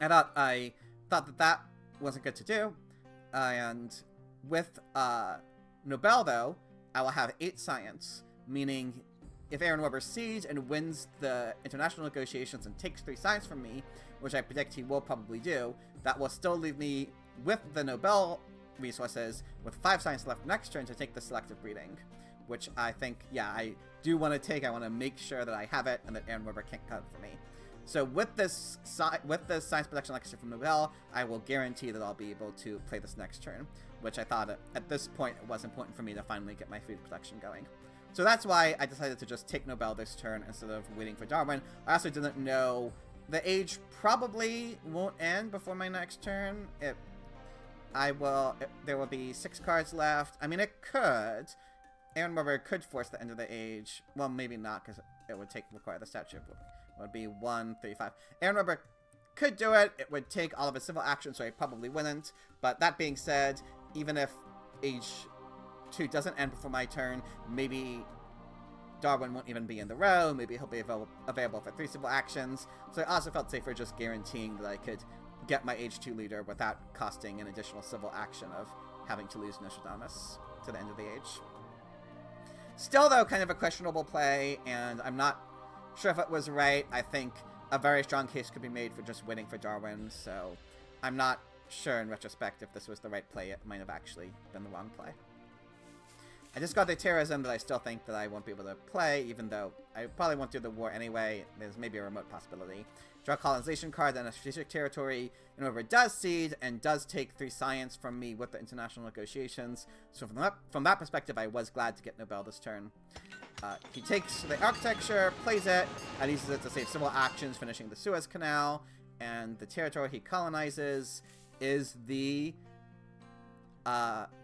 A: I thought that wasn't good to do. And with Nobel, though, I will have 8 science, meaning if Aaronwebber sees and wins the international negotiations and takes 3 science from me, which I predict he will probably do, that will still leave me with the Nobel resources with 5 science left next turn to take the selective breeding, which I think, yeah, I do want to take. I want to make sure that I have it and that Aaronwebber can't cut it for me. So with this science production extra from Nobel, I will guarantee that I'll be able to play this next turn, which I thought at this point it was important for me to finally get my food production going. So that's why I decided to just take Nobel this turn instead of waiting for Darwin. I also didn't know the age probably won't end before my next turn. There will be 6 cards left. I mean, it could. Aaronwebber could force the end of the age. Well, maybe not, because it would require the statue. It would be 1, 3, 5. Aaronwebber could do it. It would take all of his civil action, so he probably wouldn't. But that being said, even if age 2 doesn't end before my turn, maybe Darwin won't even be in the row. Maybe he'll be available for 3 civil actions. So I also felt safer just guaranteeing that I could get my H2 leader without costing an additional civil action of having to lose Nostradamus to the end of the age. Still, though, kind of a questionable play, and I'm not sure if it was right. I think a very strong case could be made for just waiting for Darwin, so I'm not sure in retrospect if this was the right play. It might have actually been the wrong play. I just got the terrorism that I still think that I won't be able to play, even though I probably won't do the war anyway. There's maybe a remote possibility. Draw a colonization card and a strategic territory. And whoever does cede and does take 3 science from me with the international negotiations. So from that perspective, I was glad to get Nobel this turn. He takes the architecture, plays it, and uses it to save civil actions, finishing the Suez Canal. And the territory he colonizes is the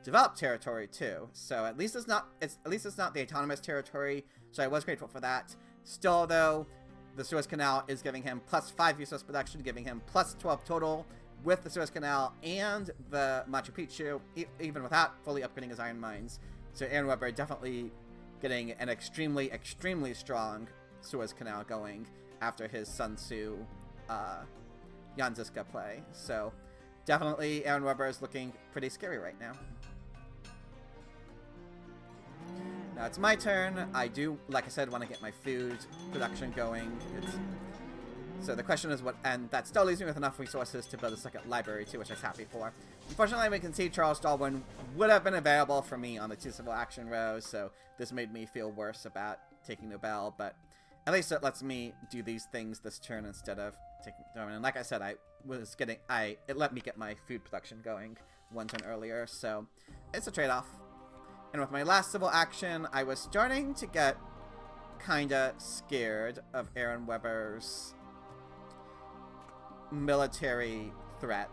A: developed territory too. So at least it's not the autonomous territory. So I was grateful for that. Still, though, the Suez Canal is giving him +5 resource production, giving him +12 total with the Suez Canal and the Machu Picchu, even without fully upgrading his iron mines. So Aaronwebber definitely getting an extremely, extremely strong Suez Canal going after his Sun Tzu Jan Žižka play. So definitely Aaronwebber is looking pretty scary right now. Now it's my turn. I do, like I said, want to get my food production going. So the question is what, and that still leaves me with enough resources to build a second library too, which I was happy for. Unfortunately, we can see Charles Darwin would have been available for me on the 2 civil action rows, so this made me feel worse about taking Nobel, but At least it lets me do these things this turn instead of taking them. And like I said, it let me get my food production going one turn earlier, so it's a trade-off. And with my last civil action, I was starting to get kinda scared of Aaronwebber's military threat.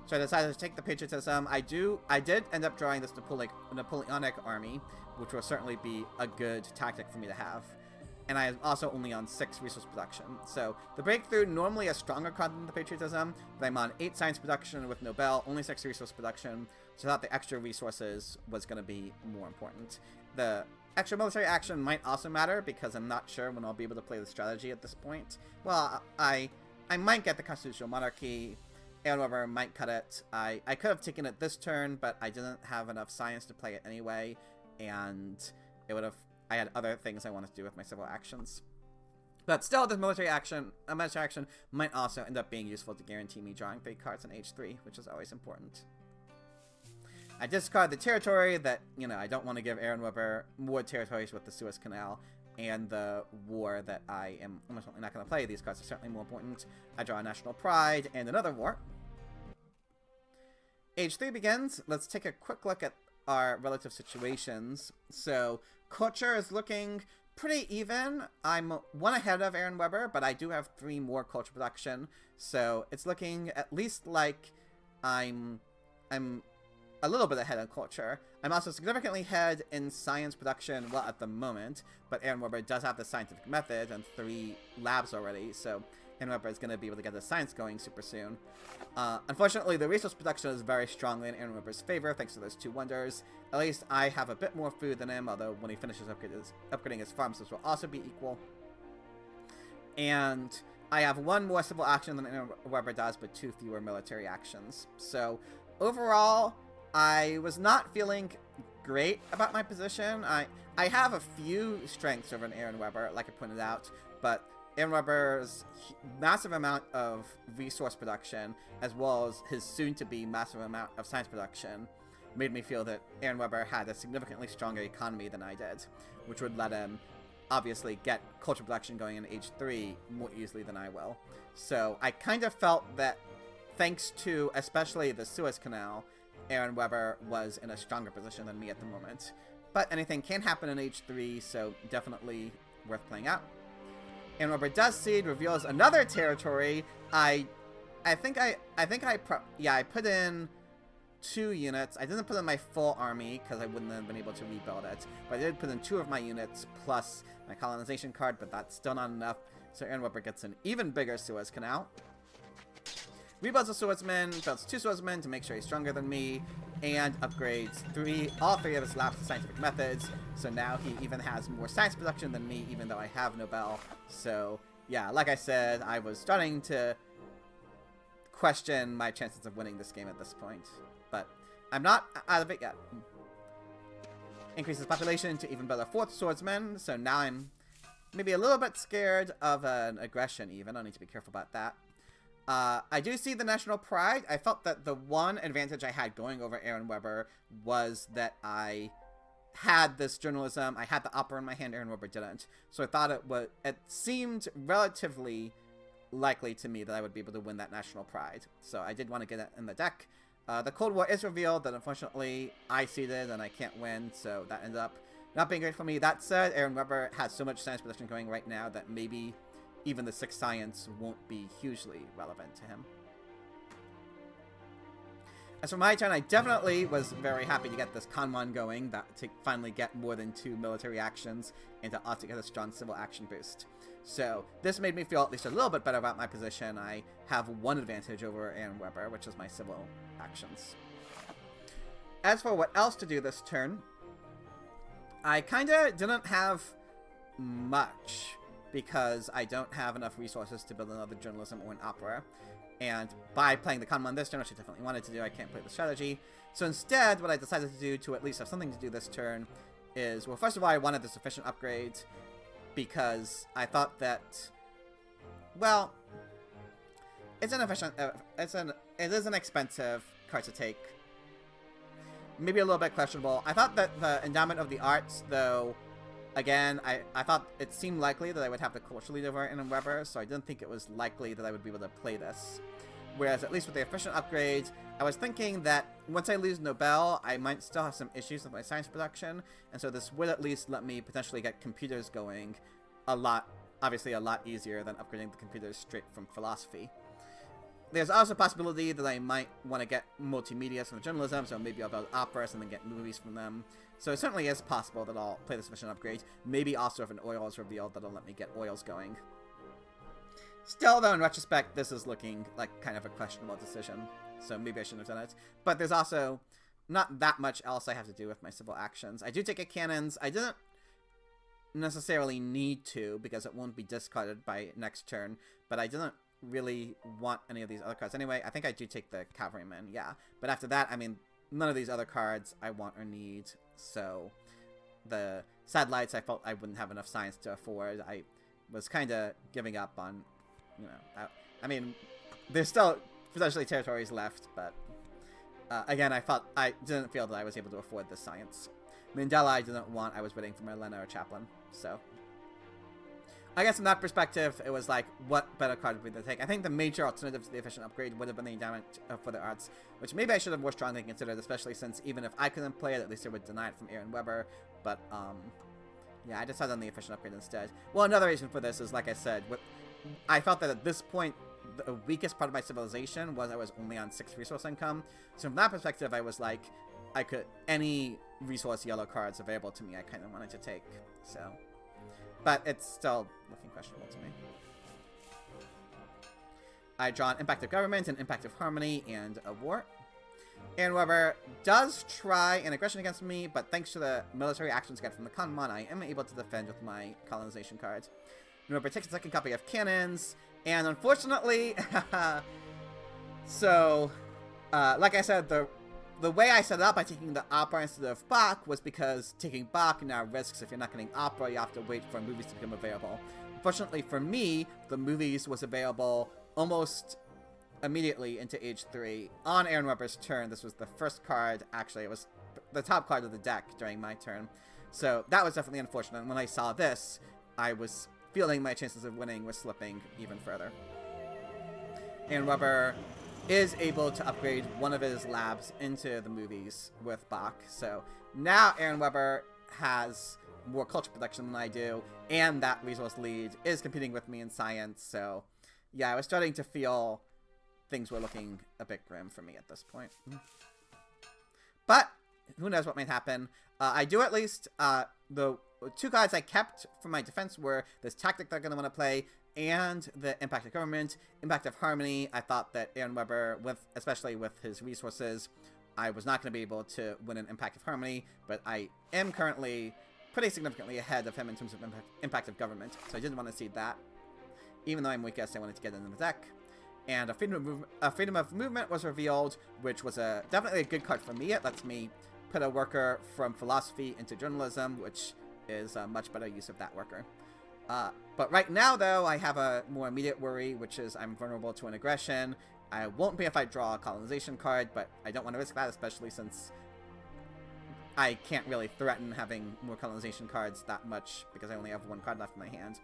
A: So I decided to take the patriotism. I did end up drawing this Napoleonic army, which will certainly be a good tactic for me to have. And I am also only on 6 resource production. So the breakthrough, normally a stronger card than the patriotism, but I'm on 8 science production with Nobel, only 6 resource production. So I thought the extra resources was going to be more important. The extra military action might also matter because I'm not sure when I'll be able to play the strategy at this point. Well, I might get the constitutional monarchy. Aaronwebber might cut it. I could have taken it this turn, but I didn't have enough science to play it anyway, and I had other things I wanted to do with my civil actions. But still, this military action might also end up being useful to guarantee me drawing 3 cards in H3, which is always important. I discard the territory that, I don't want to give Aaronwebber more territories with the Suez Canal and the war that I am almost certainly not going to play. These cards are certainly more important. I draw a national pride and another war. H3 begins. Let's take a quick look at our relative situations. So, culture is looking pretty even. I'm 1 ahead of Aaronwebber, but I do have 3 more culture production. So, it's looking at least like I'm a little bit ahead of culture. I'm also significantly ahead in science production, well, at the moment, but Aaronwebber does have the scientific method and 3 labs already, so Aaronwebber is going to be able to get the science going super soon. Unfortunately, the resource production is very strongly in Aaronwebber's favor, thanks to those 2 wonders. At least I have a bit more food than him, although when he finishes upgrading his farms, this will also be equal. And I have 1 more civil action than Aaronwebber does, but 2 fewer military actions. So, overall, I was not feeling great about my position. I have a few strengths over an Aaronwebber, like I pointed out, but Aaronwebber's massive amount of resource production, as well as his soon-to-be massive amount of science production, made me feel that Aaronwebber had a significantly stronger economy than I did, which would let him obviously get culture production going in H3 more easily than I will. So I kind of felt that thanks to especially the Suez Canal, Aaronwebber was in a stronger position than me at the moment. But anything can happen in H3, so definitely worth playing out. Aaronwebber does seed, reveals another territory. I put in 2 units. I didn't put in my full army because I wouldn't have been able to rebuild it. But I did put in 2 of my units plus my colonization card, but that's still not enough. So Aaronwebber gets an even bigger Suez Canal. Rebuilds a swordsman, builds 2 swordsmen to make sure he's stronger than me, and upgrades all three of his labs to scientific methods, so now he even has more science production than me, even though I have Nobel. So, yeah, like I said, I was starting to question my chances of winning this game at this point, but I'm not out of it yet. Increases population to even better 4th swordsman, so now I'm maybe a little bit scared of an aggression even. I need to be careful about that. I do see the national pride. I felt that the one advantage I had going over Aaronwebber was that I had this journalism. I had the opera in my hand. Aaronwebber didn't. So I thought it seemed relatively likely to me that I would be able to win that national pride. So I did want to get it in the deck. The Cold War is revealed that unfortunately I seeded and I can't win. So that ended up not being great for me. That said, Aaronwebber has so much science production going right now that maybe even the 6 science won't be hugely relevant to him. As for my turn, I definitely was very happy to get this Kanwan going, to finally get more than 2 military actions, and to also get a strong civil action boost. So this made me feel at least a little bit better about my position. I have 1 advantage over Aaronwebber, which is my civil actions. As for what else to do this turn, I kinda didn't have much, because I don't have enough resources to build another journalism or an opera. And by playing the Kanman this turn, which I definitely wanted to do, I can't play the strategy. So instead, what I decided to do to at least have something to do this turn is, well, first of all, I wanted the sufficient upgrade because I thought that, well, it's an efficient, it is an expensive card to take. Maybe a little bit questionable. I thought that the Endowment of the Arts, though, Again, I thought it seemed likely that I would have the culture lead over Aaronwebber, so I didn't think it was likely that I would be able to play this. Whereas, at least with the efficient upgrade, I was thinking that once I lose Nobel, I might still have some issues with my science production, and so this would at least let me potentially get computers going obviously a lot easier than upgrading the computers straight from philosophy. There's also a possibility that I might want to get multimedia from journalism, so maybe I'll build operas and then get movies from them. So it certainly is possible that I'll play this efficient upgrade. Maybe also if an oil is revealed, that'll let me get oils going. Still, though, in retrospect, this is looking like kind of a questionable decision, so maybe I shouldn't have done it. But there's also not that much else I have to do with my civil actions. I do take a cannons. I didn't necessarily need to, because it won't be discarded by next turn, but I didn't really want any of these other cards. Anyway, I think I do take the cavalryman, yeah. But after that, I mean, none of these other cards I want or need, so the satellites I felt I wouldn't have enough science to afford. I was kind of giving up on, you know, I mean, there's still potentially territories left, but again, I didn't feel that I was able to afford this science. Mandela I didn't want. I was waiting for Marlena or Chaplin, so I guess from that perspective, it was like, what better card would we take? I think the major alternative to the efficient upgrade would have been the endowment for the arts, which maybe I should have more strongly considered, especially since even if I couldn't play it, at least it would deny it from Aaronwebber. But yeah, I decided on the efficient upgrade instead. Well, another reason for this is, like I said, I felt that at this point, the weakest part of my civilization was I was only on 6 resource income. So from that perspective, I was like, any resource yellow cards available to me, I kind of wanted to take. So, but it's still looking questionable to me. I draw an impact of government, an impact of harmony, and a war. Aaronwebber does try an aggression against me, but thanks to the military actions get from the Kanmon, I am able to defend with my colonization card. Aaronwebber takes a second copy of cannons, and unfortunately, so, like I said, the way I set it up by taking the opera instead of Bach was because taking Bach now risks if you're not getting opera, you have to wait for movies to become available. Unfortunately for me, the movies was available almost immediately into Age 3. On Aaronwebber's turn, this was the first card, actually, it was the top card of the deck during my turn. So that was definitely unfortunate. And when I saw this, I was feeling my chances of winning was slipping even further. Aaronwebber is able to upgrade one of his labs into the movies with Bach. So now Aaronwebber has more culture production than I do, and that resource lead is competing with me in science. So yeah, I was starting to feel things were looking a bit grim for me at this point. But who knows what might happen. I do at least, the 2 cards I kept for my defense were this tactic they're going to want to play and the impact of government, impact of harmony. I thought that Aaronwebber, especially with his resources, I was not going to be able to win an impact of harmony, but I am currently pretty significantly ahead of him in terms of impact of government, so I didn't want to see that. Even though I'm weakest, I wanted to get it in the deck. And a freedom of movement was revealed, which was definitely a good card for me. It lets me put a worker from philosophy into journalism, which is a much better use of that worker. But right now, though, I have a more immediate worry, which is I'm vulnerable to an aggression. I won't be if I draw a colonization card, but I don't want to risk that, especially since I can't really threaten having more colonization cards that much because I only have 1 card left in my hand.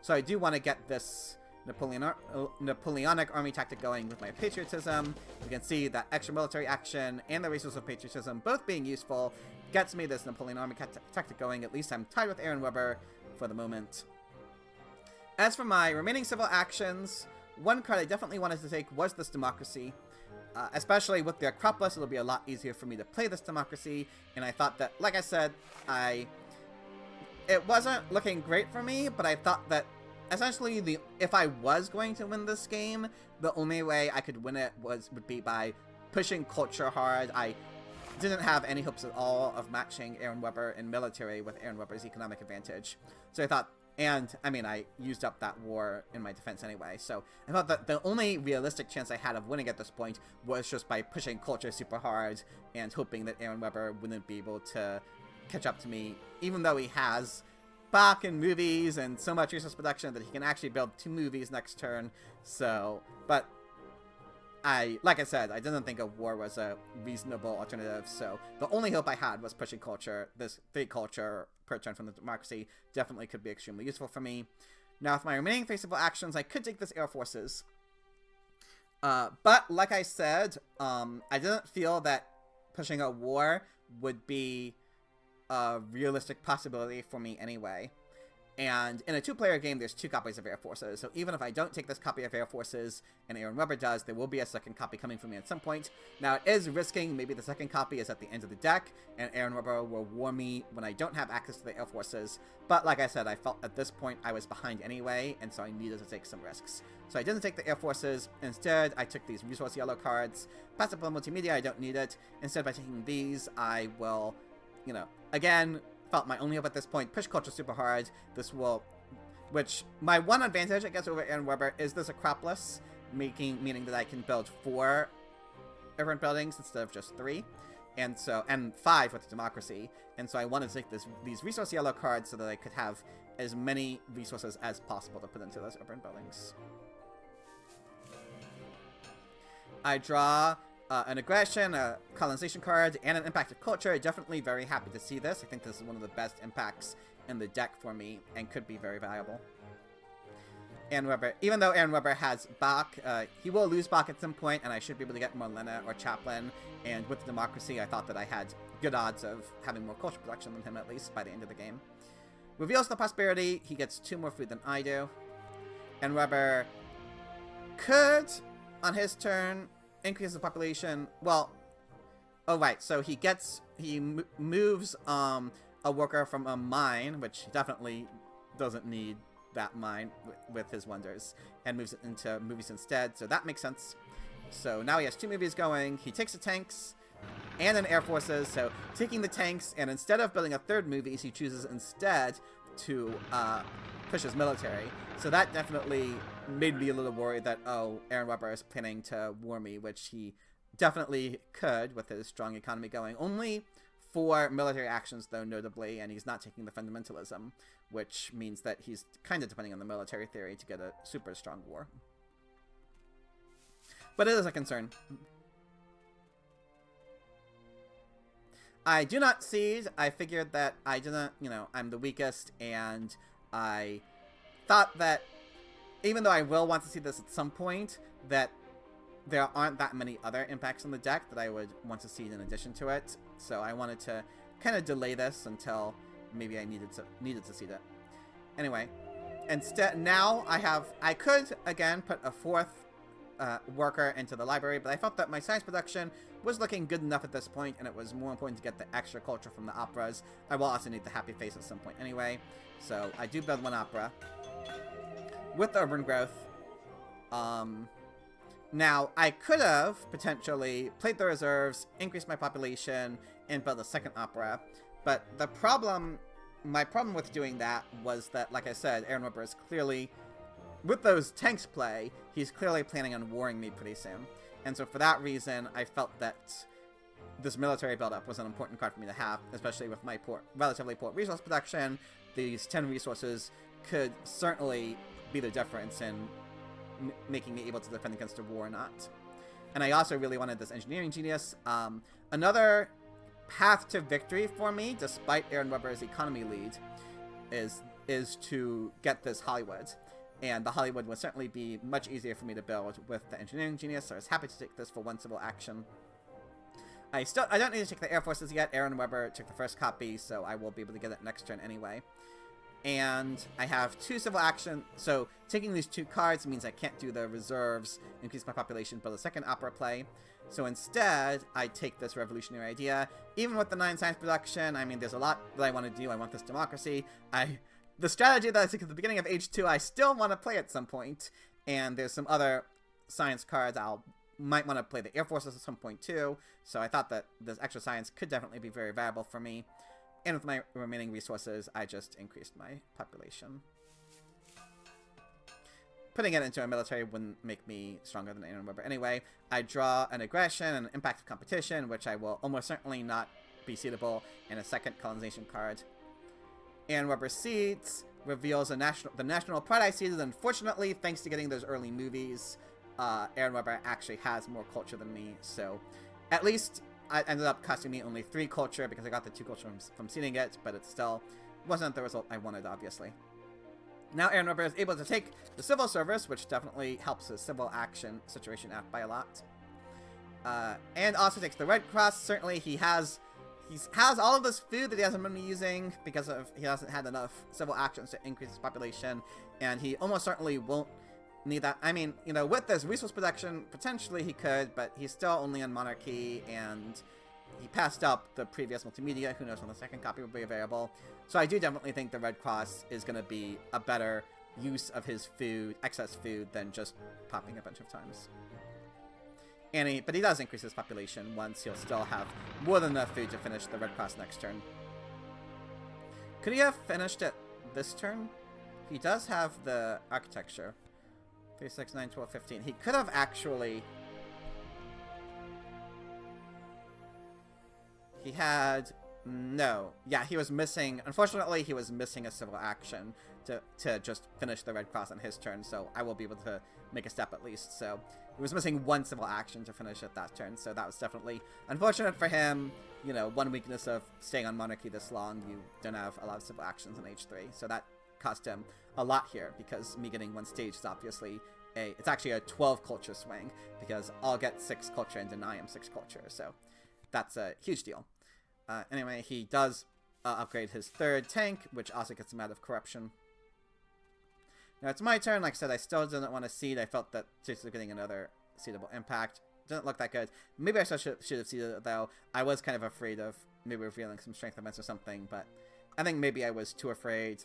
A: So I do want to get this Napoleonic army tactic going with my patriotism. You can see that extra military action and the resource of patriotism both being useful gets me this Napoleon army tactic going. At least I'm tied with Aaronwebber for the moment. As for my remaining civil actions, one card I definitely wanted to take was this democracy. Especially with the Acropolis, it'll be a lot easier for me to play this democracy, and I thought that, like I said, it wasn't looking great for me, but I thought that essentially if I was going to win this game, the only way I could win it would be by pushing culture hard. I didn't have any hopes at all of matching Aaronwebber in military with Aaronwebber's economic advantage. So I thought, and I mean, I used up that war in my defense anyway, so I thought that the only realistic chance I had of winning at this point was just by pushing culture super hard and hoping that Aaronwebber wouldn't be able to catch up to me, even though he has Bach and movies and so much resource production that he can actually build 2 movies next turn. So, but like I said, I didn't think a war was a reasonable alternative, so the only hope I had was pushing culture. This 3 culture per turn from the democracy definitely could be extremely useful for me. Now, with my remaining faceable actions, I could take this Air Forces. But, like I said, I didn't feel that pushing a war would be a realistic possibility for me anyway. And in a 2-player game, there's 2 copies of Air Forces, so even if I don't take this copy of Air Forces and Aaronwebber does, there will be a second copy coming from me at some point. Now, it is risking maybe the second copy is at the end of the deck, and Aaronwebber will war me when I don't have access to the Air Forces, but like I said, I felt at this point I was behind anyway, and so I needed to take some risks. So I didn't take the Air Forces. Instead, I took these resource yellow cards. Passive multimedia, I don't need it. Instead, by taking these, I will, you know, again, felt my only hope at this point, push culture super hard. This will, which, my one advantage, I guess, over Aaronwebber is this Acropolis, meaning that I can build 4 different buildings instead of just 3, and 5 with the democracy, and so I wanted to take these resource yellow cards so that I could have as many resources as possible to put into those urban buildings. I draw an aggression, a colonization card, and an impact of culture. Definitely very happy to see this. I think this is one of the best impacts in the deck for me and could be very valuable. Aaronwebber, even though Aaronwebber has Bach, he will lose Bach at some point, and I should be able to get more Lena or Chaplain. And with the democracy, I thought that I had good odds of having more culture production than him, at least by the end of the game. Reveals the prosperity. He gets 2 more food than I do. Aaronwebber could, on his turn, increase the population. Well, oh right, so he moves a worker from a mine, which definitely doesn't need that mine with his wonders, and moves it into movies instead, so that makes sense. So now he has 2 movies going. He takes the tanks and an Air Forces, so taking the tanks, and instead of building a 3rd movie, he chooses instead to push his military. So that definitely made me a little worried that, oh, Aaronwebber is planning to war me, which he definitely could with his strong economy going. Only 4 military actions, though, notably, and he's not taking the fundamentalism, which means that he's kind of depending on the military theory to get a super strong war. But it is a concern. I do not cede. I figured that I didn't, you know, I'm the weakest, and I thought that even though I will want to see this at some point, that there aren't that many other impacts on the deck that I would want to see in addition to it. So I wanted to kind of delay this until maybe I needed to see that. Anyway, instead now I could again put a 4th worker into the library, but I felt that my science production was looking good enough at this point, and it was more important to get the extra culture from the operas. I will also need the happy face at some point anyway, so I do build 1 opera with the urban growth. Now, I could have potentially played the reserves, increased my population, and built a 2nd opera, but my problem with doing that was that, like I said, Aaronwebber is clearly, with those tanks play, he's clearly planning on warring me pretty soon. And so for that reason, I felt that this military buildup was an important card for me to have, especially with my relatively poor resource production. These 10 resources could certainly be the difference in making me able to defend against a war or not. And I also really wanted this engineering genius. Another path to victory for me, despite Aaronwebber's economy lead, is to get this Hollywood. And the Hollywood would certainly be much easier for me to build with the engineering genius, so I was happy to take this for 1 civil action. I don't need to take the Air Forces yet. Aaronwebber took the 1st copy, so I will be able to get it next turn anyway. And I have 2 civil action, so taking these 2 cards means I can't do the reserves, increase my population, build a 2nd opera play. So instead, I take this revolutionary idea. Even with the 9 science production, I mean, there's a lot that I want to do. I want this democracy. The strategy that I took at the beginning of Age 2, I still want to play at some point. And there's some other science cards might want to play the Air Forces at some point too. So I thought that this extra science could definitely be very valuable for me. And with my remaining resources, I just increased my population. Putting it into a military wouldn't make me stronger than Aaronwebber anyway. I draw an aggression and an impact of competition, which I will almost certainly not be seedable, and a 2nd colonization card. Aaronwebber seeds, reveals the national pride I seeded. Unfortunately, thanks to getting those early movies, Aaronwebber actually has more culture than me, so at least it ended up costing me only 3 culture because I got the 2 culture from seeding it, but it still wasn't the result I wanted, obviously. Now Aaronwebber is able to take the civil service, which definitely helps his civil action situation out by a lot. And also takes the Red Cross. Certainly he has all of this food that he hasn't been using because he hasn't had enough civil actions to increase his population, and he almost certainly won't need that. I mean, you know, with this resource production, potentially he could, but he's still only on monarchy, and he passed up the previous multimedia. Who knows when the second copy will be available. So I do definitely think the Red Cross is going to be a better use of his food, excess food, than just popping a bunch of times. But he does increase his population once. He'll still have more than enough food to finish the Red Cross next turn. Could he have finished it this turn? He does have the architecture. 3, 6, 9, 12, 15. He could have actually... He had... No. Yeah, he was missing... Unfortunately, he was missing a civil action to just finish the Red Cross on his turn, so I will be able to make a step at least. So he was missing 1 civil action to finish it that turn, so that was definitely unfortunate for him. You know, one weakness of staying on monarchy this long, you don't have a lot of civil actions on H3, so that cost him a lot here, because me getting 1 stage is obviously it's actually a 12 culture swing, because I'll get 6 culture and deny him 6 culture, so that's a huge deal. Anyway, he does upgrade his 3rd tank, which also gets him out of corruption. Now it's my turn. Like I said, I still didn't want to seed. I felt that seriously getting another seedable impact didn't look that good. Maybe I should have seeded it, though. I was kind of afraid of maybe revealing some strength events or something, but I think maybe I was too afraid.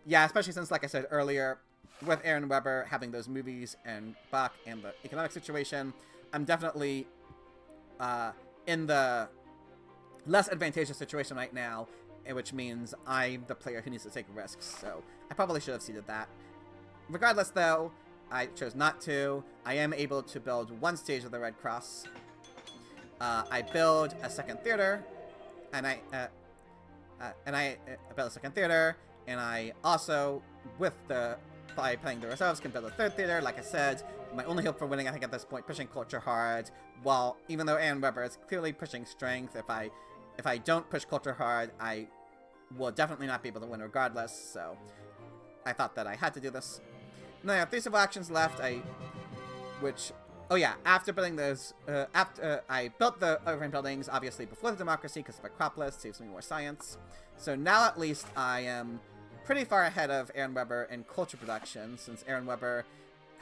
A: Yeah, especially since, like I said earlier, with Aaronwebber having those movies and Bach and the economic situation, I'm definitely in the less advantageous situation right now, which means I'm the player who needs to take risks, so I probably should have seeded that. Regardless, though, I chose not to. I am able to build 1 stage of the Red Cross. I build a 2nd theater, and I build a 2nd theater, and I also, by playing the reserves, can build a 3rd theater. Like I said, my only hope for winning, I think at this point, pushing culture hard. While even though Aaronwebber is clearly pushing strength, if I don't push culture hard, I will definitely not be able to win regardless. So I thought that I had to do this. Now I have 3 civil actions left. Oh yeah, after building those, I built the overframe buildings, obviously before the democracy, because of Acropolis, saves me more science. So now at least I am pretty far ahead of Aaronwebber in culture production, since Aaronwebber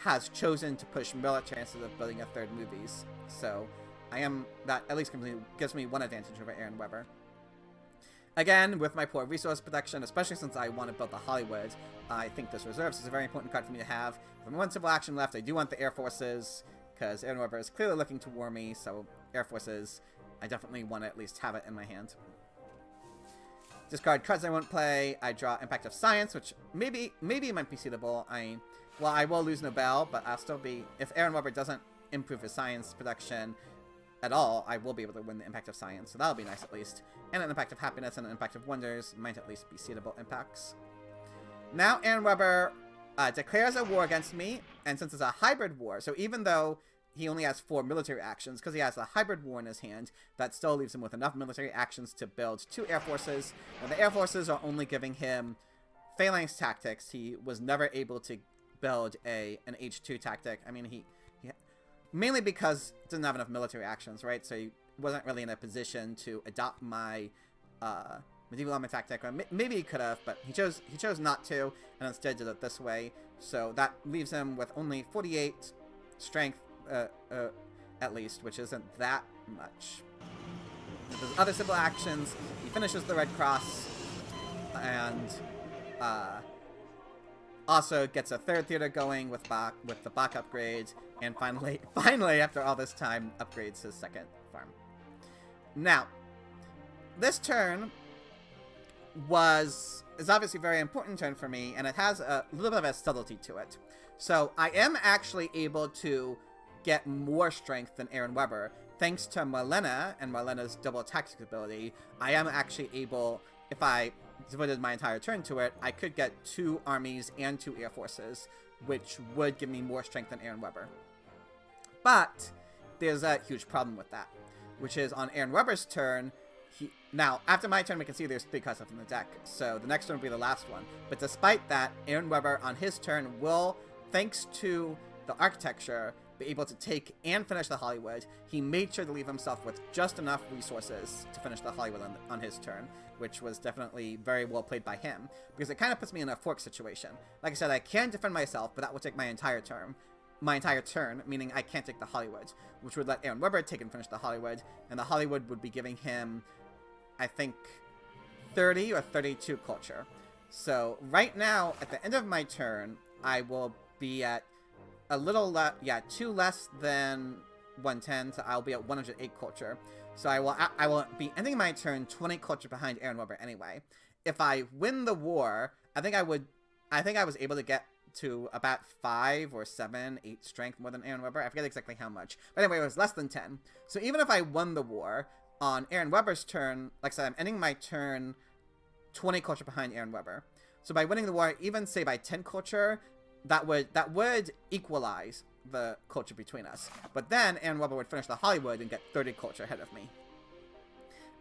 A: has chosen to push military instead of building a 3rd movies. So that at least gives me 1 advantage over Aaronwebber. Again, with my poor resource production, especially since I want to build the Hollywood, I think this reserves is a very important card for me to have. With 1 civil action left, I do want the Air Forces, because Aaronwebber is clearly looking to war me, so Air Forces, I definitely want to at least have it in my hand. Discard cards I won't play. I draw Impact of Science, which maybe might be suitable. Well, I will lose Nobel, but I'll still be... If Aaronwebber doesn't improve his science production at all, I will be able to win the Impact of Science, so that'll be nice at least. And an Impact of Happiness and an Impact of Wonders might at least be suitable impacts. Now Aaronwebber declares a war against me, and since it's a hybrid war, so even though he only has 4 military actions, because he has a hybrid war in his hand, that still leaves him with enough military actions to build 2 Air Forces. Now the Air Forces are only giving him Phalanx tactics. He was never able to build an H2 tactic. I mean, he mainly because he didn't have enough military actions, right? So he wasn't really in a position to adopt my medieval element tactic. Or maybe he could have, but he chose not to, and instead did it this way. So that leaves him with only 48 strength, at least, which isn't that much. With his other civil actions, he finishes the Red Cross, and also gets a 3rd theater going with the Bach upgrade, and finally, after all this time, upgrades his 2nd farm. Now, this turn is obviously a very important turn for me, and it has a little bit of a subtlety to it. So I am actually able to get more strength than Aaronwebber. Thanks to Marlena and Marlena's double tactics ability, I am actually able, if I devoted my entire turn to it, I could get 2 armies and 2 air forces, which would give me more strength than Aaronwebber. But there's a huge problem with that, which is on Aaronwebber's turn. Now, after my turn, we can see there's 3 cards left in the deck, so the next turn will be the last one. But despite that, Aaronwebber on his turn will, thanks to the architecture, be able to take and finish the Hollywood. He made sure to leave himself with just enough resources to finish the Hollywood on his turn, which was definitely very well played by him, because it kind of puts me in a fork situation. Like I said, I can defend myself, but that will take my entire turn, meaning I can't take the Hollywood, which would let Aaronwebber take and finish the Hollywood, and the Hollywood would be giving him, I think, 30 or 32 culture. So right now, at the end of my turn, I will be at a little 2 less than 110, so I'll be at 108 culture. So I will be ending my turn 20 culture behind Aaronwebber anyway. If I win the war, I think I was able to get to about 5 or 7, 8 strength more than Aaronwebber. I forget exactly how much. But anyway, it was less than 10. So even if I won the war, on Aaronwebber's turn, like I said, I'm ending my turn 20 culture behind Aaronwebber. So by winning the war, even say by 10 culture, that would equalize the culture between us. But then Aaronwebber would finish the Hollywood and get 30 culture ahead of me.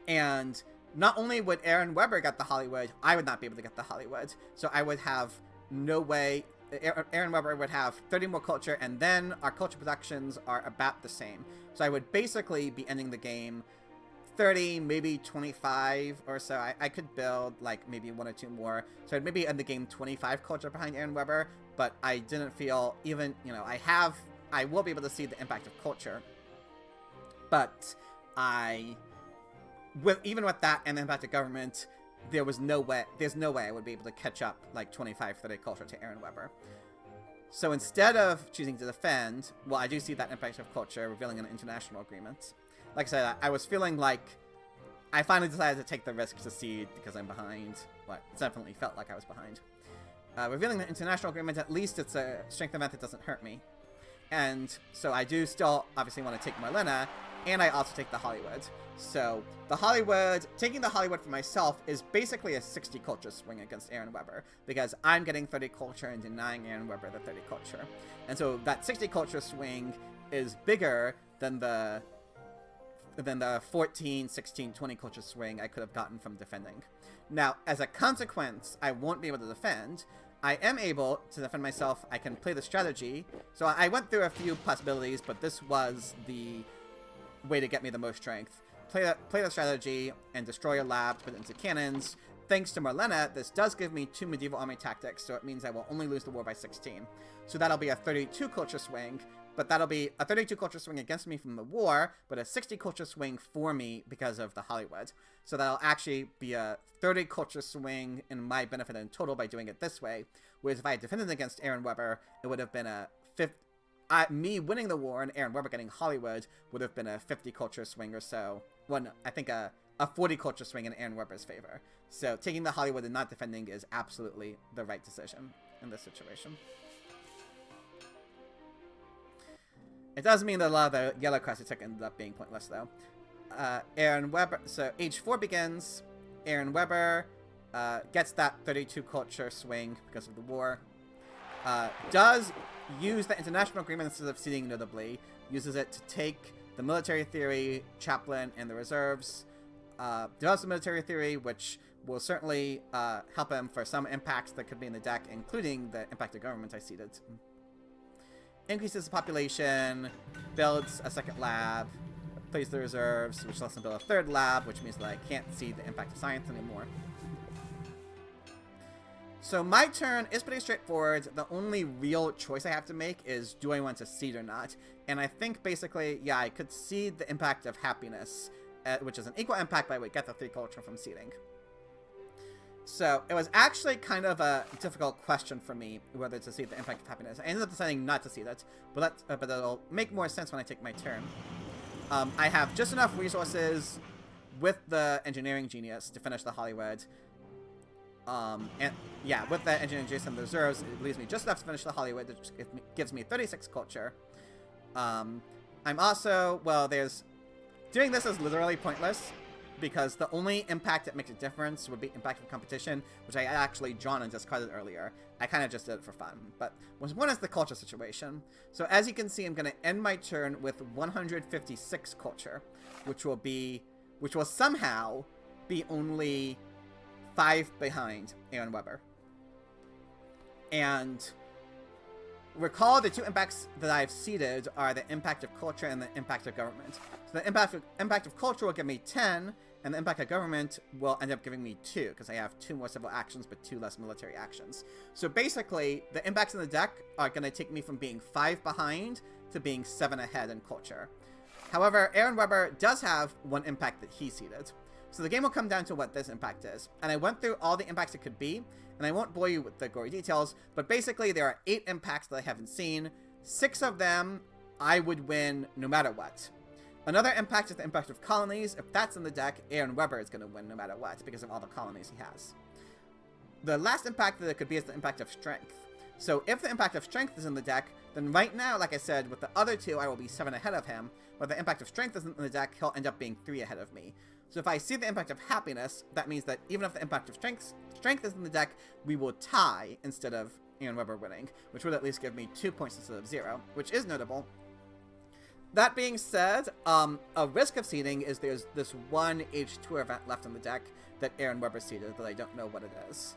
A: And not only would Aaronwebber get the Hollywood, I would not be able to get the Hollywood. So I would have no way. Aaronwebber would have 30 more culture, and then our culture productions are about the same. So I would basically be ending the game 30, maybe 25 or so. I could build like maybe 1 or 2 more. So I'd maybe end the game 25 culture behind Aaronwebber, but I didn't feel even, I will be able to see the impact of culture. But even with that and the impact of government, there's no way I would be able to catch up like 25, 30 culture to Aaronwebber. So instead of choosing to defend, well, I do see that impact of culture revealing an international agreement. Like I said, I was feeling like I finally decided to take the risk to cede because I'm behind. Well, it definitely felt like I was behind. Revealing the international agreement, at least it's a strength event that doesn't hurt me. And so I do still obviously want to take Marlena, and I also take the Hollywood. So taking the Hollywood for myself is basically a 60 culture swing against Aaronwebber, because I'm getting 30 culture and denying Aaronwebber the 30 culture. And so that 60 culture swing is bigger than the 14, 16, 20 culture swing I could have gotten from defending. Now, as a consequence, I won't be able to defend. I am able to defend myself. I can play the strategy. So I went through a few possibilities, but this was the way to get me the most strength. Play the strategy and destroy a lab, put it into cannons. Thanks to Marlena, this does give me 2 medieval army tactics, so it means I will only lose the war by 16. So that'll be a 32 culture swing, but that'll be a 32 culture swing against me from the war, but a 60 culture swing for me because of the Hollywood. So that'll actually be a 30 culture swing in my benefit in total by doing it this way. Whereas if I had defended against Aaronwebber, it would have been a me winning the war and Aaronwebber getting Hollywood would have been a 50 culture swing or so. Well, no, I think a 40 culture swing in Aaronwebber's favor. So taking the Hollywood and not defending is absolutely the right decision in this situation. It does mean that a lot of the yellow cards I took ended up being pointless, though. Aaronwebber, so age 4 begins. Aaronwebber gets that 32 culture swing because of the war. Does use the international agreement instead of ceding notably. Uses it to take the military theory, chaplain, and the reserves. Develops the military theory, which will certainly help him for some impacts that could be in the deck, including the impact of government I ceded. Increases the population, builds a second lab, plays the reserves, which lets him build a third lab, which means that I can't see the impact of science anymore. So my turn is pretty straightforward. The only real choice I have to make is, do I want to cede or not? And I think basically, yeah, I could cede the impact of happiness, which is an equal impact, but I would get the 3 culture from ceding. So it was actually kind of a difficult question for me whether to cede the impact of happiness. I ended up deciding not to cede it, but it'll make more sense when I take my turn. I have just enough resources with the engineering genius to finish the Hollywood. And yeah, with the engineering genius and the reserves, it leaves me just enough to finish the Hollywood, which gives me 36 culture. I'm also, well, doing this is literally pointless because the only impact that makes a difference would be impact of competition, which I had actually drawn and discarded earlier. I kind of just did it for fun. But one is the culture situation. So as you can see, I'm going to end my turn with 156 culture, which will somehow be only 5 behind Aaronwebber. And recall the 2 impacts that I've seeded are the impact of culture and the impact of government. So the impact of culture will give me 10, and the impact of government will end up giving me 2, because I have 2 more civil actions but 2 less military actions. So basically, the impacts in the deck are going to take me from being 5 behind to being 7 ahead in culture. However, Aaronwebber does have 1 impact that he seeded. So the game will come down to what this impact is. And I went through all the impacts it could be, and I won't bore you with the gory details, but basically there are 8 impacts that I haven't seen. 6 of them I would win no matter what. Another impact is the impact of colonies. If that's in the deck, Aaronwebber is going to win no matter what because of all the colonies he has. The last impact that it could be is the impact of strength. So if the impact of strength is in the deck, then right now, like I said, with the other 2, I will be 7 ahead of him. But the impact of strength isn't in the deck, he'll end up being 3 ahead of me. So if I see the impact of happiness, that means that even if the impact of strength is in the deck, we will tie instead of Aaronwebber winning, which would at least give me 2 points instead of 0, which is notable. That being said, a risk of seeding is there's this one H2 event left in the deck that Aaronwebber seeded that I don't know what it is.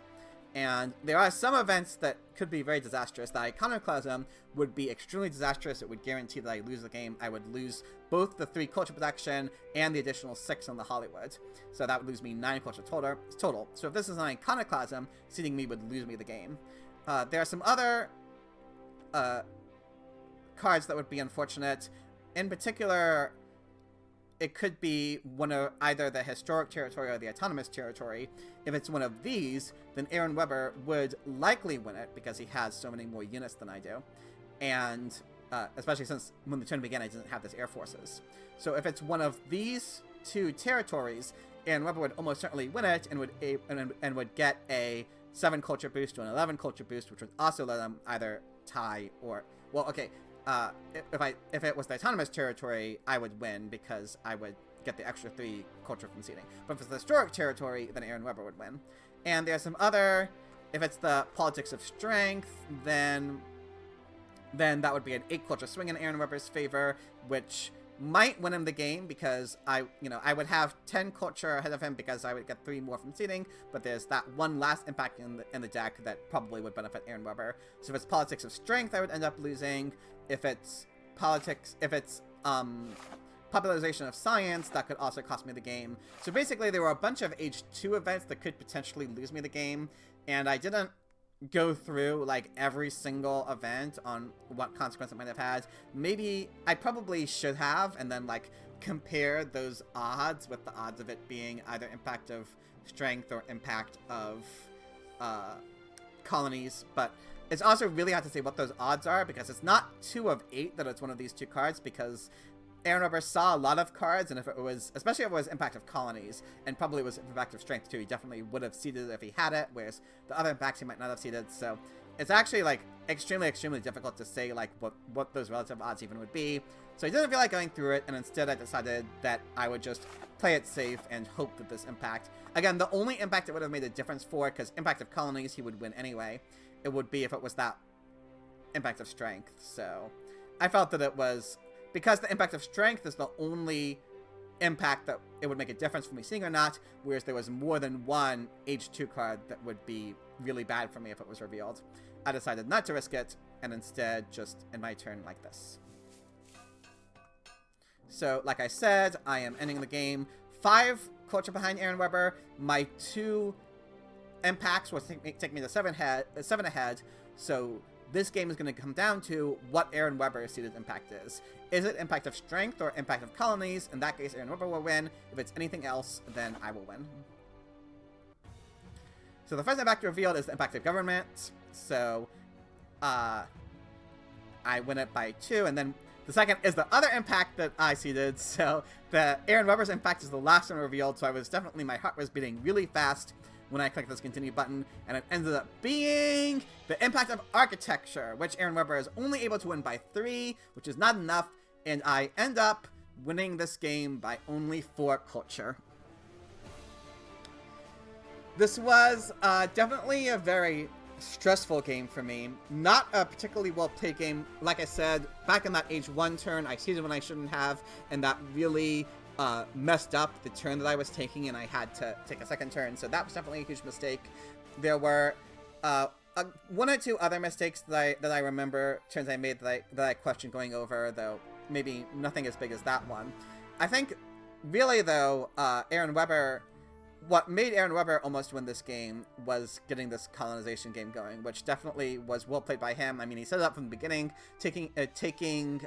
A: And there are some events that could be very disastrous. The Iconoclasm would be extremely disastrous. It would guarantee that I lose the game. I would lose both the 3 culture protection and the additional 6 on the Hollywood. So that would lose me 9 culture total. So if this is an Iconoclasm, seeding me would lose me the game. There are some other cards that would be unfortunate. In particular, it could be one of either the historic territory or the autonomous territory. If it's one of these, then Aaronwebber would likely win it because he has so many more units than I do. And especially since when the turn began, I didn't have this air forces. So if it's one of these 2 territories, Aaronwebber would almost certainly win it and would get a 7 culture boost to an 11 culture boost, which would also let him either tie or... Well, okay. If it was the autonomous territory, I would win because I would get the extra 3 culture from seeding. But if it's the historic territory, then Aaronwebber would win. And there's some other... If it's the politics of strength, then that would be an 8 culture swing in Aaronwebber's favor, which might win him the game because I would have 10 culture ahead of him because I would get 3 more from seeding, but there's that one last impact in the deck that probably would benefit Aaronwebber. So if it's politics of strength, I would end up losing. If it's popularization of science, that could also cost me the game. So basically, there were a bunch of H2 events that could potentially lose me the game, and I didn't go through like every single event on what consequence it might have had. Maybe I probably should have, and then like compare those odds with the odds of it being either impact of strength or impact of colonies, but it's also really hard to say what those odds are because it's not 2 of 8 that it's one of these 2 cards, because Aaronwebber saw a lot of cards, and if it was, especially if it was impact of colonies, and probably was impact of strength too, he definitely would have seeded it if he had it, whereas the other impacts he might not have seeded. So it's actually like extremely difficult to say like what those relative odds even would be. So I didn't feel like going through it, and instead I decided that I would just play it safe and hope that this impact, again, the only impact it would have made a difference for, because impact of colonies he would win anyway, it would be if it was that impact of strength. So I felt that it was, because the impact of strength is the only impact that it would make a difference for me seeing or not, whereas there was more than one H2 card that would be really bad for me if it was revealed. I decided not to risk it, and instead just end my turn like this. So, like I said, I am ending the game 5 culture behind Aaronwebber. My 2 impacts will take me to 7 ahead, so this game is going to come down to what Aaronwebber's seeded impact is. Is it impact of strength or impact of colonies? In that case, Aaronwebber will win. If it's anything else, then I will win. So the first impact revealed is the impact of government. So I win it by 2, and then the second is the other impact that I seeded. So the Aaronwebber's impact is the last one revealed, so my heart was beating really fast when I clicked this continue button, and it ended up being the impact of architecture, which Aaronwebber is only able to win by 3, which is not enough, and I end up winning this game by only 4 culture. This was definitely a very stressful game for me. Not a particularly well-played game. Like I said, back in that age 1 turn, I seeded when I shouldn't have, and that really messed up the turn that I was taking, and I had to take a second turn. So that was definitely a huge mistake. There were one or two other mistakes that I remember, turns I made that I questioned going over, though maybe nothing as big as that one. I think, really though, Aaronwebber, what made Aaronwebber almost win this game was getting this colonization game going, which definitely was well played by him. I mean, he set it up from the beginning, taking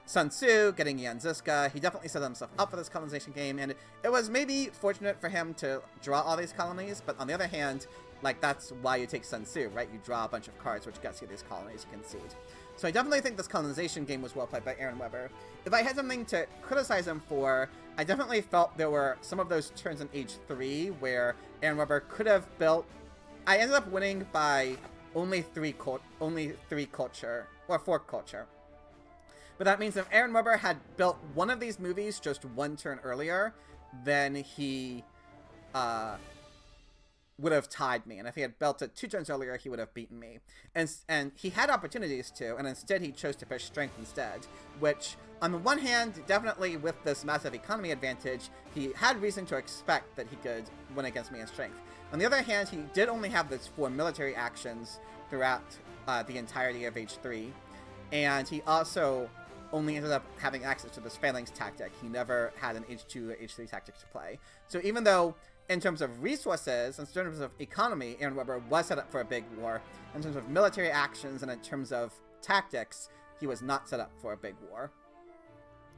A: Sun Tzu, getting Yan Zizka. He definitely set himself up for this colonization game, and it was maybe fortunate for him to draw all these colonies, but on the other hand, like, that's why you take Sun Tzu, right? You draw a bunch of cards, which gets you these colonies you concede. So I definitely think this colonization game was well played by Aaronwebber. If I had something to criticize him for, I definitely felt there were some of those turns in Age 3 where Aaronwebber could have built... I ended up winning by only 3 culture, or 4 culture. But that means if Aaronwebber had built one of these movies just 1 turn earlier, then he would have tied me, and if he had built it 2 turns earlier, he would have beaten me. And he had opportunities to, and instead he chose to push strength instead, which, on the one hand, definitely with this massive economy advantage, he had reason to expect that he could win against me in strength. On the other hand, he did only have those 4 military actions throughout the entirety of Age 3, and he also only ended up having access to this phalanx tactic. He never had an H2 or H3 tactic to play. So even though, in terms of resources, in terms of economy, Aaronwebber was set up for a big war, in terms of military actions, and in terms of tactics, he was not set up for a big war.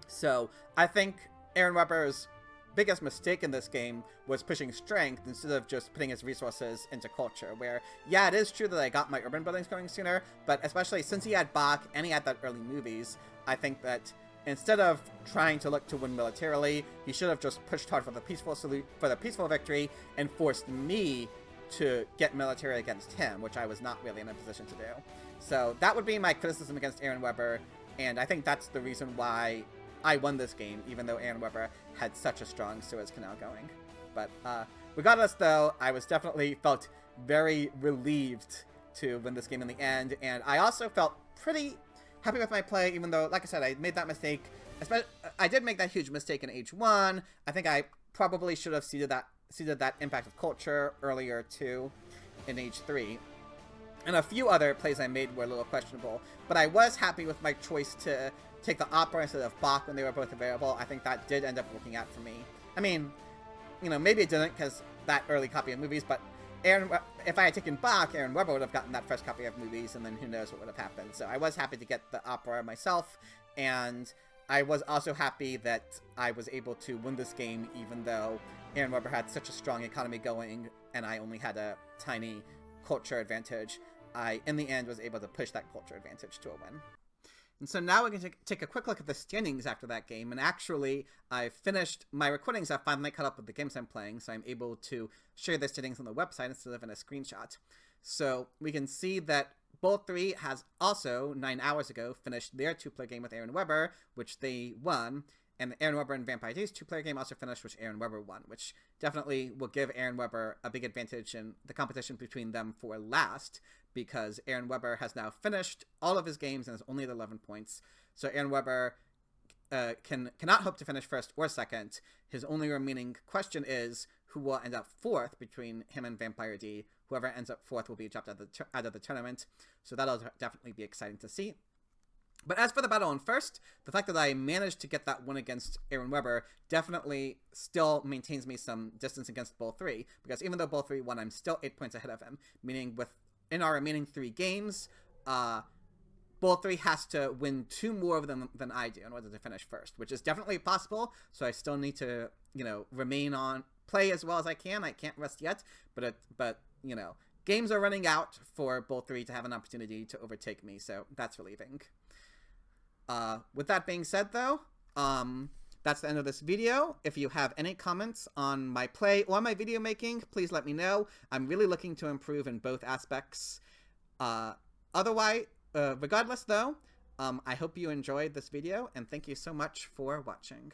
A: So I think Aaronwebber's biggest mistake in this game was pushing strength instead of just putting his resources into culture, where, yeah, it is true that I got my urban buildings going sooner, but especially since he had Bach and he had that early movies, I think that instead of trying to look to win militarily, he should have just pushed hard for the peaceful victory and forced me to get military against him, which I was not really in a position to do. So that would be my criticism against Aaronwebber, and I think that's the reason why I won this game, even though Aaronwebber had such a strong Suez Canal going. But regardless, though, I was definitely felt very relieved to win this game in the end, and I also felt pretty happy with my play, even though, like I said, I made that mistake. I did make that huge mistake in Age 1. I think I probably should have seeded that impact of culture earlier, too, in Age 3. And a few other plays I made were a little questionable, but I was happy with my choice to take the opera instead of Bach when they were both available. I think that did end up working out for me. I mean, you know, maybe it didn't because that early copy of movies, but if I had taken Bach, Aaronwebber would have gotten that first copy of movies, and then who knows what would have happened. So I was happy to get the opera myself, and I was also happy that I was able to win this game, even though Aaronwebber had such a strong economy going, and I only had a tiny culture advantage. I, in the end, was able to push that culture advantage to a win. And so now we can take a quick look at the standings after that game, and actually, I finished my recordings. I finally caught up with the games I'm playing, so I'm able to share the standings on the website instead of in a screenshot. So we can see that Bull3 has also, 9 hours ago, finished their 2-player game with Aaronwebber, which they won, and Aaronwebber and Vampire D's 2-player game also finished, which Aaronwebber won, which definitely will give Aaronwebber a big advantage in the competition between them for last, because Aaronwebber has now finished all of his games and is only at 11 points. So Aaronwebber cannot hope to finish first or second. His only remaining question is who will end up 4th between him and Vampire D. Whoever ends up 4th will be dropped out of the tournament. So that'll definitely be exciting to see. But as for the battle on first, the fact that I managed to get that win against Aaronwebber definitely still maintains me some distance against Bull3, because even though Bull3 won, I'm still 8 points ahead of him, meaning in our remaining 3 games, Bull3 has to win 2 more of them than I do in order to finish first, which is definitely possible, so I still need to, you know, play as well as I can. I can't rest yet, but you know, games are running out for Bull3 to have an opportunity to overtake me, so that's relieving. With that being said, though, that's the end of this video. If you have any comments on my play or my video making, please let me know. I'm really looking to improve in both aspects. Regardless, though, I hope you enjoyed this video, and thank you so much for watching.